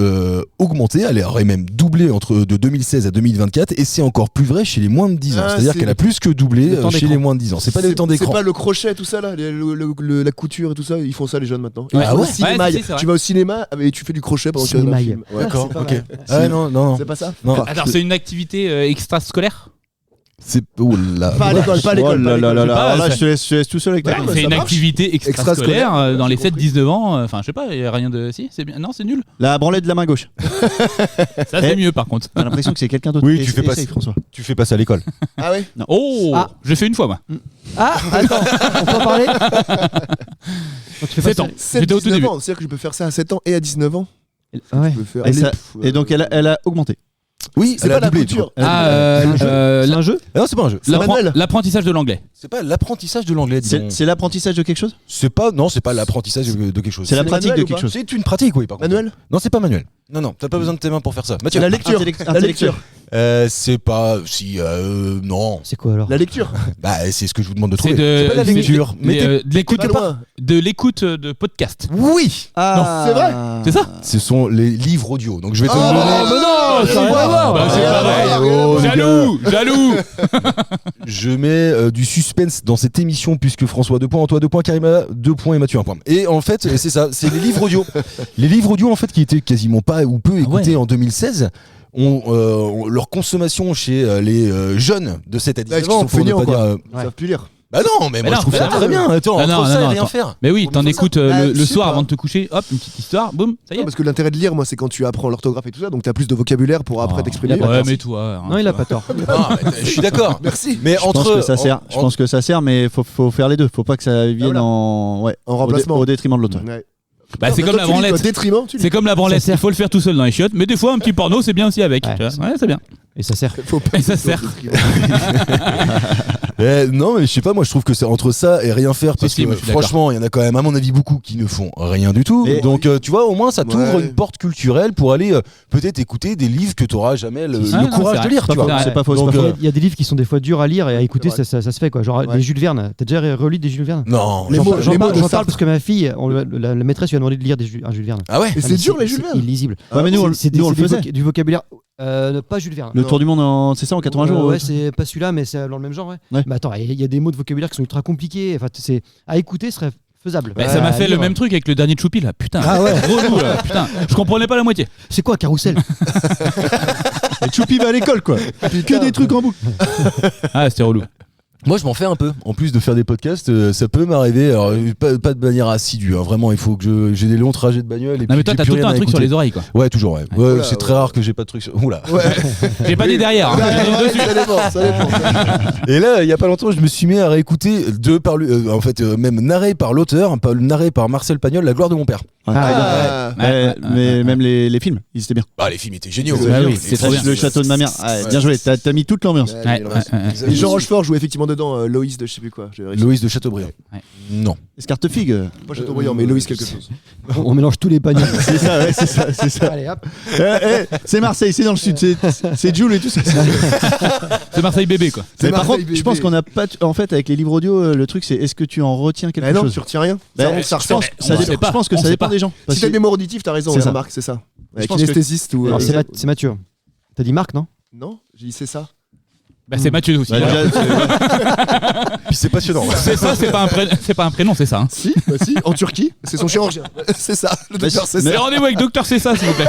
augmenté, elle aurait même doublé de 2016 à 2024, et c'est encore plus vrai chez les moins de 10 ans. Ah, C'est-à-dire c'est qu'elle a plus que doublé le temps chez d'écran. les moins de 10 ans. C'est pas le temps d'écran. C'est pas le crochet, tout ça là, la couture et tout ça, ils font ça les jeunes maintenant. Et Ouais. tu vas Ah au ouais cinéma, Ouais, si, c'est vrai. tu vas au cinéma et tu fais du crochet pendant que tu regardes un Cinémaille. film. Ouais. D'accord, c'est pas ok. mal. Ah non. C'est pas ça Non. Attends, c'est une activité extrascolaire? C'est. Oh là. Pas à l'école, pas à Oh l'école. là là là là. pas, Alors là, ça- je te laisse tout seul avec ta Ouais, tête. C'est ça une marche. activité extrascolaire Extrascolaire, dans les j'ai 7-19 ans. Enfin, je sais pas, il y a rien de. Si, c'est bien. Non, c'est nul. La branlette de la main gauche. Ça, c'est mieux par contre. J'ai l'impression que c'est quelqu'un d'autre. Oui, tu fais pas Essaye, ça. François. Tu fais pas ça à l'école. Ah ouais. Oh, Ah. je l'ai fait une fois, moi. Ah, attends, on peut en parler. Donc, tu fais pas 7 ans. ça- 7, J'étais au tout 19 début. ans, c'est-à-dire que je peux faire ça à 7 ans et à 19 ans. Ah ouais. Je peux faire Et, ça- pff, et donc elle a augmenté. Oui, c'est elle a pas la doublé. couture. Elle a Ah, doublé. C'est un jeu. Ah non, c'est pas un jeu. C'est manuel. l'apprentissage de l'anglais. C'est pas l'apprentissage de l'anglais. disons. C'est l'apprentissage de quelque chose. C'est pas. Non, c'est pas l'apprentissage de quelque chose. C'est la C'est pratique de manuel ou quelque pas chose. C'est une pratique, oui, par contre. Manuel. Non, c'est pas manuel. Non, t'as pas besoin de tes mains pour faire ça. Mathieu. La lecture. La lecture. C'est pas. Si. Non. C'est quoi alors? La lecture. Bah, c'est ce que je vous demande de C'est trouver. de, C'est pas la c'est- lecture. mais, Mais de l'écoute Pas loin. de l'écoute de podcast. oui. Ah, c'est vrai. C'est ça? Ce sont les livres audio. Donc je vais te Oh, donner. mais non, ça n'a rien à voir. Bah, c'est pas vrai. Jaloux. Je mets du suspense dans cette émission puisque François 2 points, Antoine 2 points, Karima 2 points et Mathieu 1 point. Et en fait, c'est ça, c'est les livres audio. Les livres audio en fait qui étaient quasiment pas ou peu écoutés en 2016. Leur consommation chez les jeunes de 7 à 19 Là, ils ans, sont pour ne feignants pas quoi. dire. Ils savent plus lire. Bah non, mais moi non, je trouve ça bah très bien. Attends, Ah non, entre non, ça non, et rien attends. faire. Mais oui, On t'en fait ça. écoutes Bah, le je sais soir pas. avant de te coucher. Hop, une petite histoire. Boum, ça y Non, est. parce que l'intérêt de lire, moi, c'est quand tu apprends l'orthographe et tout ça, donc t'as plus de vocabulaire pour après Oh. t'exprimer. Ouais, mais toi. Non, il a pas tort. Ah, je suis d'accord. Merci. Mais Je pense entre que ça sert. Je pense que ça sert, mais faut faire les deux. Faut pas que ça vienne voilà. en remplacement. au détriment de l'autre. Ouais. Bah, c'est Non, comme toi, la tu lis, toi, branlette. détriment, tu lis. C'est comme la branlette. Ça sert. Il faut le faire tout seul dans les chiottes. Mais des fois, un petit porno, c'est bien aussi avec. Ouais. Tu vois. Ouais, c'est bien. Et ça sert. Faut pas Et ça sert. Non, mais je sais pas, moi je trouve que c'est entre ça et rien faire parce Si, que moi, je suis d'accord. franchement, il y en a quand même à mon avis beaucoup qui ne font rien du tout. Et- Donc tu vois, au moins ça t'ouvre Ouais. une porte culturelle pour aller peut-être écouter des livres que t'auras jamais le Ah, non, courage c'est de vrai. lire, Pas tu faux, vois. c'est pas faux. Donc, c'est pas faux. Il y a des livres qui sont des fois durs à lire et à écouter, C'est ça se fait quoi. Genre Ouais. des Jules Verne. T'as déjà relu des Jules Verne? Non. Les J'en mots- parle- j'en les parle mots de j'en parle Sartre. parce que ma fille, la maîtresse lui a demandé de lire un Jules Verne. Ah ouais. Et c'est dur les Jules C'est Verne. illisible. Ouais, mais nous, C'est on le faisait. du vocabulaire. Pas Jules Verne. Le Non. tour du monde, c'est ça en 80 jours. Ouais, c'est pas celui-là, mais c'est dans le même genre. Ouais. Ouais. Mais attends, il y a des mots de vocabulaire qui sont ultra compliqués. Enfin, c'est à écouter serait faisable. Bah, ça m'a fait le lire. même truc avec le dernier Choupi là. Putain. Ah ouais. Relou là. Putain. Je comprenais pas la moitié. C'est quoi Carousel? Et Choupi va à l'école quoi. Que des trucs en boucle. Ah, c'était relou. Moi je m'en fais un peu. En plus de faire des podcasts, ça peut m'arriver. Alors pas de manière assidue. Hein. Vraiment, il faut que j'ai des longs trajets de bagnole. Et Non, puis mais toi, j'ai t'as plus tout le temps rien un à truc sur écouter. les oreilles quoi. Ouais, toujours. Ouais. Oula, C'est très ouais. rare que j'ai pas de trucs. Sur... Oula. Ouais. J'ai pas dit derrière. hein. J'ai dit dessus. Ça dépend, ça dépend. Et là, il y a pas longtemps, je me suis mis à réécouter même narré par l'auteur, narré par Marcel Pagnol, La gloire de mon père. Ah, Mais même les films, ils étaient bien. Ah, les films étaient géniaux. Ah oui, c'est trop bien. Le château de ma mère. Bien joué, t'as mis toute l'ambiance. Et Jean Rochefort jouait effectivement dedans Loïs de je sais plus quoi. Loïs de Chateaubriand. Ouais. Non. Escartefigue. Pas Chateaubriand, mais Loïs quelque chose. On mélange tous les paniers. C'est ça, ouais, c'est ça. Allez hop. C'est Marseille, c'est dans le sud, c'est Jules et tout ça. C'est Marseille bébé quoi. Mais par Marseille contre, bébé. je pense qu'on a pas. En fait, avec les livres audio, le truc c'est est-ce que tu en retiens quelque Ah non, chose tu retiens rien. Je pense que ça dépend des gens. Si t'as une mémoire auditive, t'as raison, C'est ça. Marc, c'est ça. Avec pense que- kinesthésiste ou. Non, c'est Mathieu. T'as dit Marc, non? Non, j'ai dit c'est ça. Bah, c'est Mathieu aussi. Bah, Voilà. Puis c'est passionnant. C'est ça, c'est pas un prénom, c'est ça. Hein. Si, si, en Turquie, c'est son chirurgien. C'est ça, le docteur, c'est Mais ça. rendez-vous avec Docteur C'est ça, s'il vous plaît.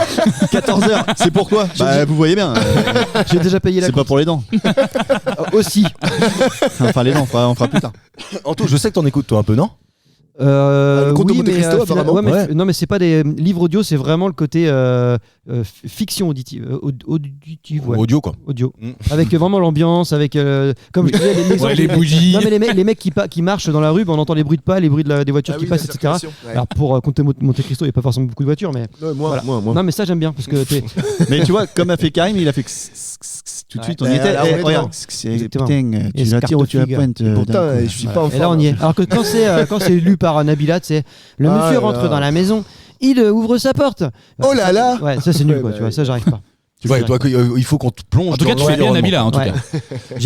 14h, c'est pourquoi Bah vous voyez bien, J'ai déjà payé la c'est pas pour les dents. aussi. Enfin les dents, on fera plus tard. Anto, je sais que t'en écoutes toi un peu, non? Le conte de Oui, Monte mais, Cristo, apparemment. ouais, mais Ouais. non, mais c'est pas des livres audio, c'est vraiment le côté fiction auditive, auditive, ouais. Audio quoi. Audio. Mm. Avec vraiment l'ambiance, avec comme je disais, Ouais, les bougies. Non, mais les mecs qui marchent dans la rue, ben, on entend les bruits de pas, les bruits des voitures qui passent, etc. Alors pour Comte Monte Cristo, il n'y a pas forcément beaucoup de voitures, mais Moi. non, mais ça j'aime bien parce que t'es Mais tu vois, comme a fait Karim, il a fait tout de suite, on y était. Là, on est Regarde, dedans. putain, tu la tires ou tu la pointes. Pourtant, je suis pas en et là on y est. Alors que quand c'est lu par Nabila, c'est le Ah monsieur là rentre là. dans la maison, il ouvre sa porte. Oh là là. Ouais, ça c'est nul quoi, Ouais, tu vois, ça j'arrive pas. Ouais, toi, il faut qu'on te plonge En tout cas, dans tu fais bien l'environnement. Nabila, en tout Ouais.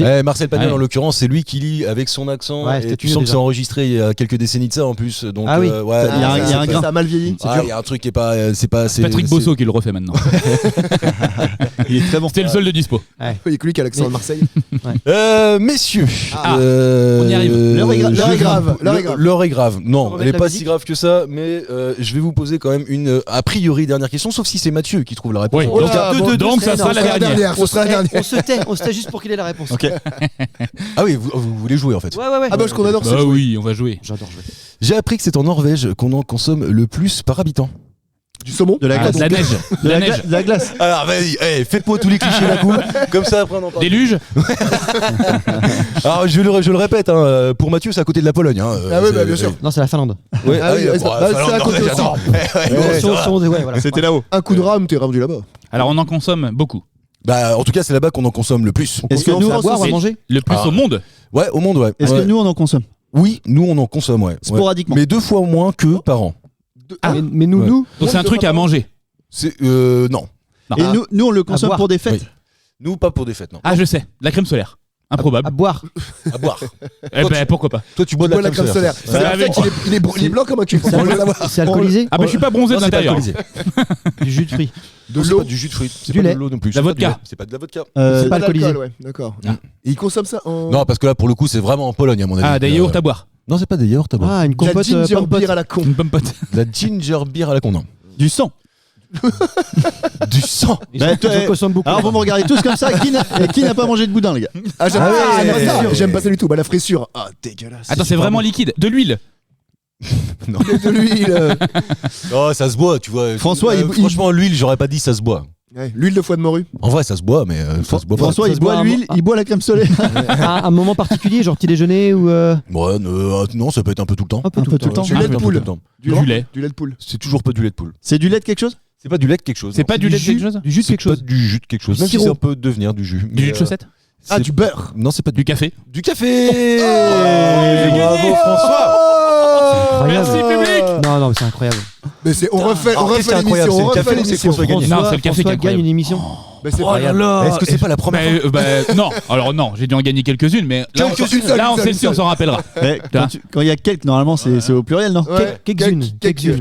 cas. Marcel Pagnol, Ouais. en l'occurrence, c'est lui qui lit avec son accent. Ouais, et c'était tu mieux sens que déjà. c'est enregistré il y a quelques décennies de ça en plus. Donc, Ah oui. ouais, Il y a un grain. Ça a mal vieilli. il y a un truc qui est pas. C'est pas. C'est Patrick Bosso qui le refait maintenant. Il est très bon. C'était le seul de dispo. Il y a que lui qui a l'accent de Marseille. Messieurs, Ah, on y arrive. L'heure est grave. L'heure est grave. L'heure est grave. L'heure est grave. On Non, va elle est mettre la pas musique. si grave que ça, mais je vais vous poser quand même une a priori dernière question, sauf si c'est Mathieu qui trouve la réponse. Oui. Oh là, Donc, bon, ça sera la dernière. Ce sera la dernière. On se tait juste pour qu'il ait la réponse. Ok. Ah oui, vous voulez jouer en fait. Ouais. Ah bah, parce qu'on adore Bah ça. oui, on va jouer. J'adore jouer. J'ai appris que c'est en Norvège qu'on en consomme le plus par habitant. Du saumon. De la Ah, glace. de la neige. De la neige. De la glace. Alors vas-y, faites-moi tous les clichés d'un coup, comme ça après on en parle. Déluge. Alors je le répète, hein, pour Mathieu c'est à côté de la Pologne. Hein, Ah oui, c'est- bah, bien sûr. Non, c'est la Finlande. Ouais, Ah oui, c'est bon, à Finlande, côté Norvège, aussi. attends. Ouais, voilà. C'était là-haut. Un coup de rame, t'es rendu là-bas. Alors, on en consomme beaucoup. Bah en tout cas c'est là-bas qu'on en consomme le plus. Est-ce que consomme nous, ça À boire ou à c'est- manger? Le plus Ah. au monde. Ouais, au monde, ouais. est-ce Ouais. que nous on en consomme Oui, nous on en consomme, ouais. sporadiquement? Mais 2 fois moins que par an. Mais nous, Ouais. nous, Donc, c'est un truc à manger. C'est non. Non. Et nous on le consomme boire. pour des fêtes. Oui. Nous pas pour des fêtes, non. Ah, je sais. De la crème solaire. Improbable. à boire. À boire. Eh ben, pourquoi pas. Toi tu bois de Bois la crème solaire. Ça va avec- Il est blanc comme un cul. Faut C'est pas le savoir. c'est alcoolisé? Ah, bah, je suis pas bronzé Non, de c'est pas l'intérieur. alcoolisé. Du jus de fruits. De l'eau, pas du jus de fruits, c'est Du pas lait. de l'eau non plus. La C'est pas vodka. du lait, c'est pas de la vodka. C'est pas alcoolisé. d'alcool, ouais. D'accord. Ah. Et ils consomment ça en. Non, parce que là pour le coup, c'est vraiment en Pologne à mon avis. Ah, des yaourts à boire. Non, c'est pas des yaourts à boire. Ah, une De la compote ginger pomme pote. beer à la con. Une pomme pote. De la ginger beer à la con, non. Du sang. Du sang. Ils Bah, en- ils en consomment beaucoup. Alors vous me regardez tous comme ça. Qui n'a pas mangé de boudin, les gars? Ah, j'aime Ah pas ouais, j'aime pas ça. ouais. J'aime pas ça du tout. Bah, la frissure. Ah, dégueulasse. Attends, c'est vraiment liquide. De l'huile. De l'huile. Oh, ça se boit, tu vois. François, il- franchement, l'huile, j'aurais pas dit ça se boit. Ouais, l'huile de foie de morue. En vrai, ça se boit, mais ça se boit pas. François, ça il se boit boit l'huile, il boit la crème solaire. À un moment particulier, genre petit déjeuner ou Ouais, non, ça peut être un peu tout le temps. un peu Un tout peu le tout le temps. temps. Du lait de Un peu poule. tout le temps. Du lait. Du lait de poule. C'est toujours pas du lait de poule. C'est du lait de quelque chose? C'est pas du lait de quelque chose. C'est non. pas du lait de quelque chose? Du jus de quelque C'est pas chose. du jus de quelque chose. Du Même si sirop. ça peut devenir du jus. Du mais, jus de chaussette? Ah, c'est- du beurre. Non, c'est pas Du café? Du café. j'ai Bravo gagné. François. Incroyable. Merci, public. Non, non, mais c'est incroyable. Mais c'est, on refait Alors, qu'est-ce qui est l'émission. incroyable, On c'est le refait café ou c'est l'émission. François Gagné? Non, c'est le café qui est François gagne incroyable. une émission. Mais c'est Oh là incroyable. là. Est-ce que c'est pas la première fois Non, alors non, j'ai dû en gagner quelques-unes, mais là, Quelques-unes seules, là, on une sait seule, si on s'en rappellera. Eh, quand il y a quelques, normalement, c'est au pluriel, non? Ouais. Quelques-unes.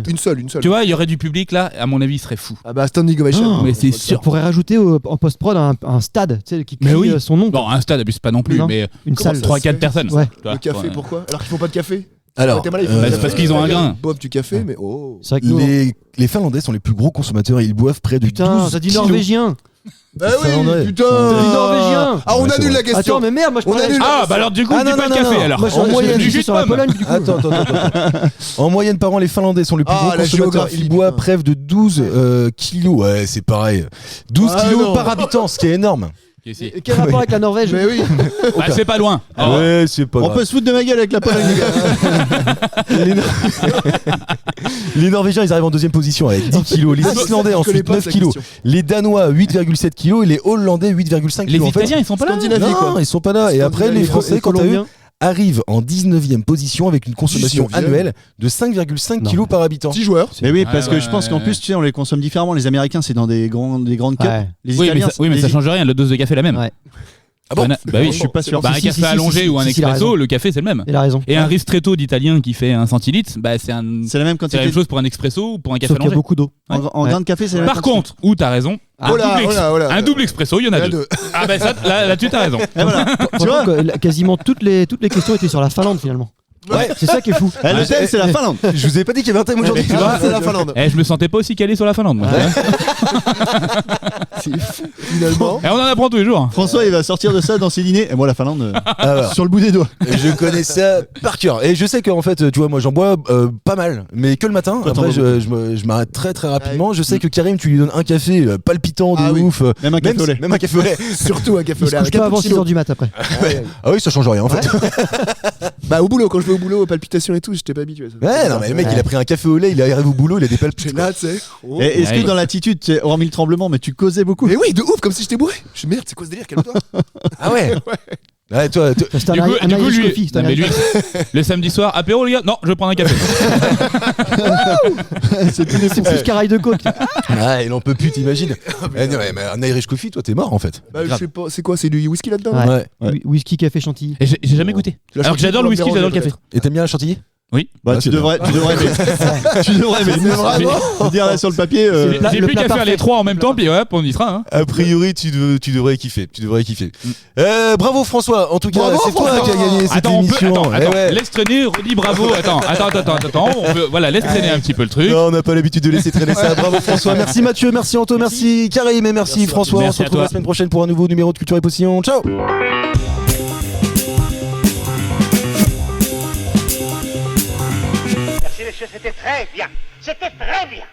Une seule. Tu vois, il y aurait du public là, à mon avis, il serait fou. Ah bah, standing ovation. Mais c'est On sûr. pourrait rajouter en post-prod un stade, tu sais, qui Mais crie oui. son nom. Bon, un stade, abuse pas non plus, Non. mais Une Comment salle. ça 3-4 personnes. Ouais. Tu vois, Le café, ouais. pourquoi? Alors qu'ils font pas de café? Alors, Guatemala, ils font bah, pas c'est de parce café. qu'ils ont un grain. Ils boivent du café, mais oh. C'est vrai que nous, les Finlandais sont les plus gros consommateurs. Ils boivent près de putain, 12 t'as dit kilos. norvégien. Bah Finlandais. oui, putain. T'as dit norvégien. Ah, on Ouais, c'est annule vrai. la question. Attends, mais merde, moi je On parlais. annule. Ah, bah alors du coup, Ah, je dis non, pas non, de café non. alors. Moi je En moyenne, du jus de sur la pomme. Pologne du coup. Attends. En moyenne par an, les Finlandais sont les plus Ah, gros la consommateurs. géographie, Ils boivent putain. près de 12 kilos. Ouais, c'est pareil. 12 Ah, kilos non. par habitant, ce qui est énorme. Ici. Et quel rapport avec la Norvège? Mais oui. Bah, c'est pas loin. Ouais, c'est pas On grave. peut se foutre de ma gueule avec la Pologne, les gars. Les Norvégiens, ils arrivent en deuxième position avec 10 kilos. Les Islandais, Je connais ensuite, pas 9 sa kilos. question. Les Danois, 8,7 kilos. Et les Hollandais, 8,5 Les kilos. En fait, Italiens, ils sont pas là. Scandinavie, non, quoi. ils sont pas là. Et après, les Français, quant à eux, Colombiens. arrivent en 19e position avec une consommation 19e. annuelle de 5,5 Non. kilos par habitant. 10 joueurs. Mais oui, parce Ouais, que je pense ouais, qu'en ouais. plus, tu sais, on les consomme différemment. Les Américains, c'est dans des grandes cups. Ouais. Les Oui, Italiens, mais ça change rien. La dose de café est la même. Ouais. Ah bon? Bah oui, je suis pas sûr. Bah, un Si, café si, si, allongé si, ou un si, il a expresso, raison. le café c'est le même. Il a raison. Et un ristretto d'italien qui fait un centilitre, bah c'est C'est la même c'est la quantité. même chose pour un expresso ou pour un café Sauf qu'il y a allongé. beaucoup d'eau. En Ouais. grain de café, c'est la même Par quantité. contre, où t'as raison, Oh là, oh là, oh là. un double expresso, il y en a Il y en a deux. deux. Ah bah ça, là-dessus t'as raison. Et voilà. Tu vois, Quasiment toutes les questions étaient sur la Finlande finalement. Ouais. C'est ça qui est fou. le thème, c'est la Finlande. Je vous ai pas dit qu'il y avait un thème aujourd'hui. tu vois, C'est la Finlande. Eh, je me sentais pas aussi calé sur la Finlande. Moi, C'est fou, finalement. Et on en apprend tous les jours. François, il va sortir de ça dans ses dîners. Et moi, la Finlande, Alors, sur le bout des doigts. je connais ça par cœur. Et je sais qu'en fait, tu vois, moi j'en bois pas mal, mais que le matin. Toi, t'en Après, bois je m'arrête très très rapidement. Je sais que Karim, tu lui donnes un café palpitant de Ah oui. ouf. Même un café au lait. Même un café au lait. Surtout un café Il au se lait. couche Un pas avant cappuccino. 6h du mat après. Ah oui, ça change rien en fait. Bah, au boulot, quand je vais au boulot, aux palpitations et tout, j'étais pas habitué à ça. Ouais, non, mais le mec, il a pris un café au lait, il arrive au boulot, il a des J'étais palpitations. là, tu sais. Oh. Et est-ce Ouais. que dans l'attitude, tu sais, hormis le tremblement, mais tu causais beaucoup? Mais oui, de ouf, comme si j'étais bourré. Je suis merde, c'est quoi ce délire, calme-toi. Ah ouais. Ouais, toi, C'est un Du coup, Irish lui, coffee, c'est un non, mais Irish lui, coffee. le samedi soir, apéro les gars, non, je vais prendre un café. C'est plus C'est plus caraille de coke. Ah, il en peut plus, t'imagines. Non, mais un Irish coffee, toi, t'es mort en fait. Bah, je sais pas, c'est quoi, c'est du whisky là-dedans? Ouais. Ouais. Whisky, café, chantilly. Et j'ai jamais goûté. La Alors que chantilly j'adore le pour whisky, me j'adore le déranger, café. Et t'aimes bien la chantilly? Oui. Bah, Ah, tu c'est devrais aimer. Tu devrais aimer. C'est vraiment. Je dire là sur le papier. Le plat- J'ai le plus plat qu'à faire parfait. les trois en même temps, puis hop, on y sera. Hein. A priori, tu devrais kiffer. Tu devrais kiffer. Bravo François. En tout cas, Bravo, c'est toi François. qui as gagné cette Attends, on peut. émission. Attends, Eh ouais. laisse traîner, redis bravo. Attends. Voilà, laisse traîner un petit peu le truc. Non, on n'a pas l'habitude de laisser traîner ça. Bravo François. Merci Mathieu, merci Anto, merci Karim et merci François. Merci On se retrouve à toi. la semaine prochaine pour un nouveau numéro de Culture et Postillon. Ciao. Merci messieurs, c'était très bien. C'était très bien.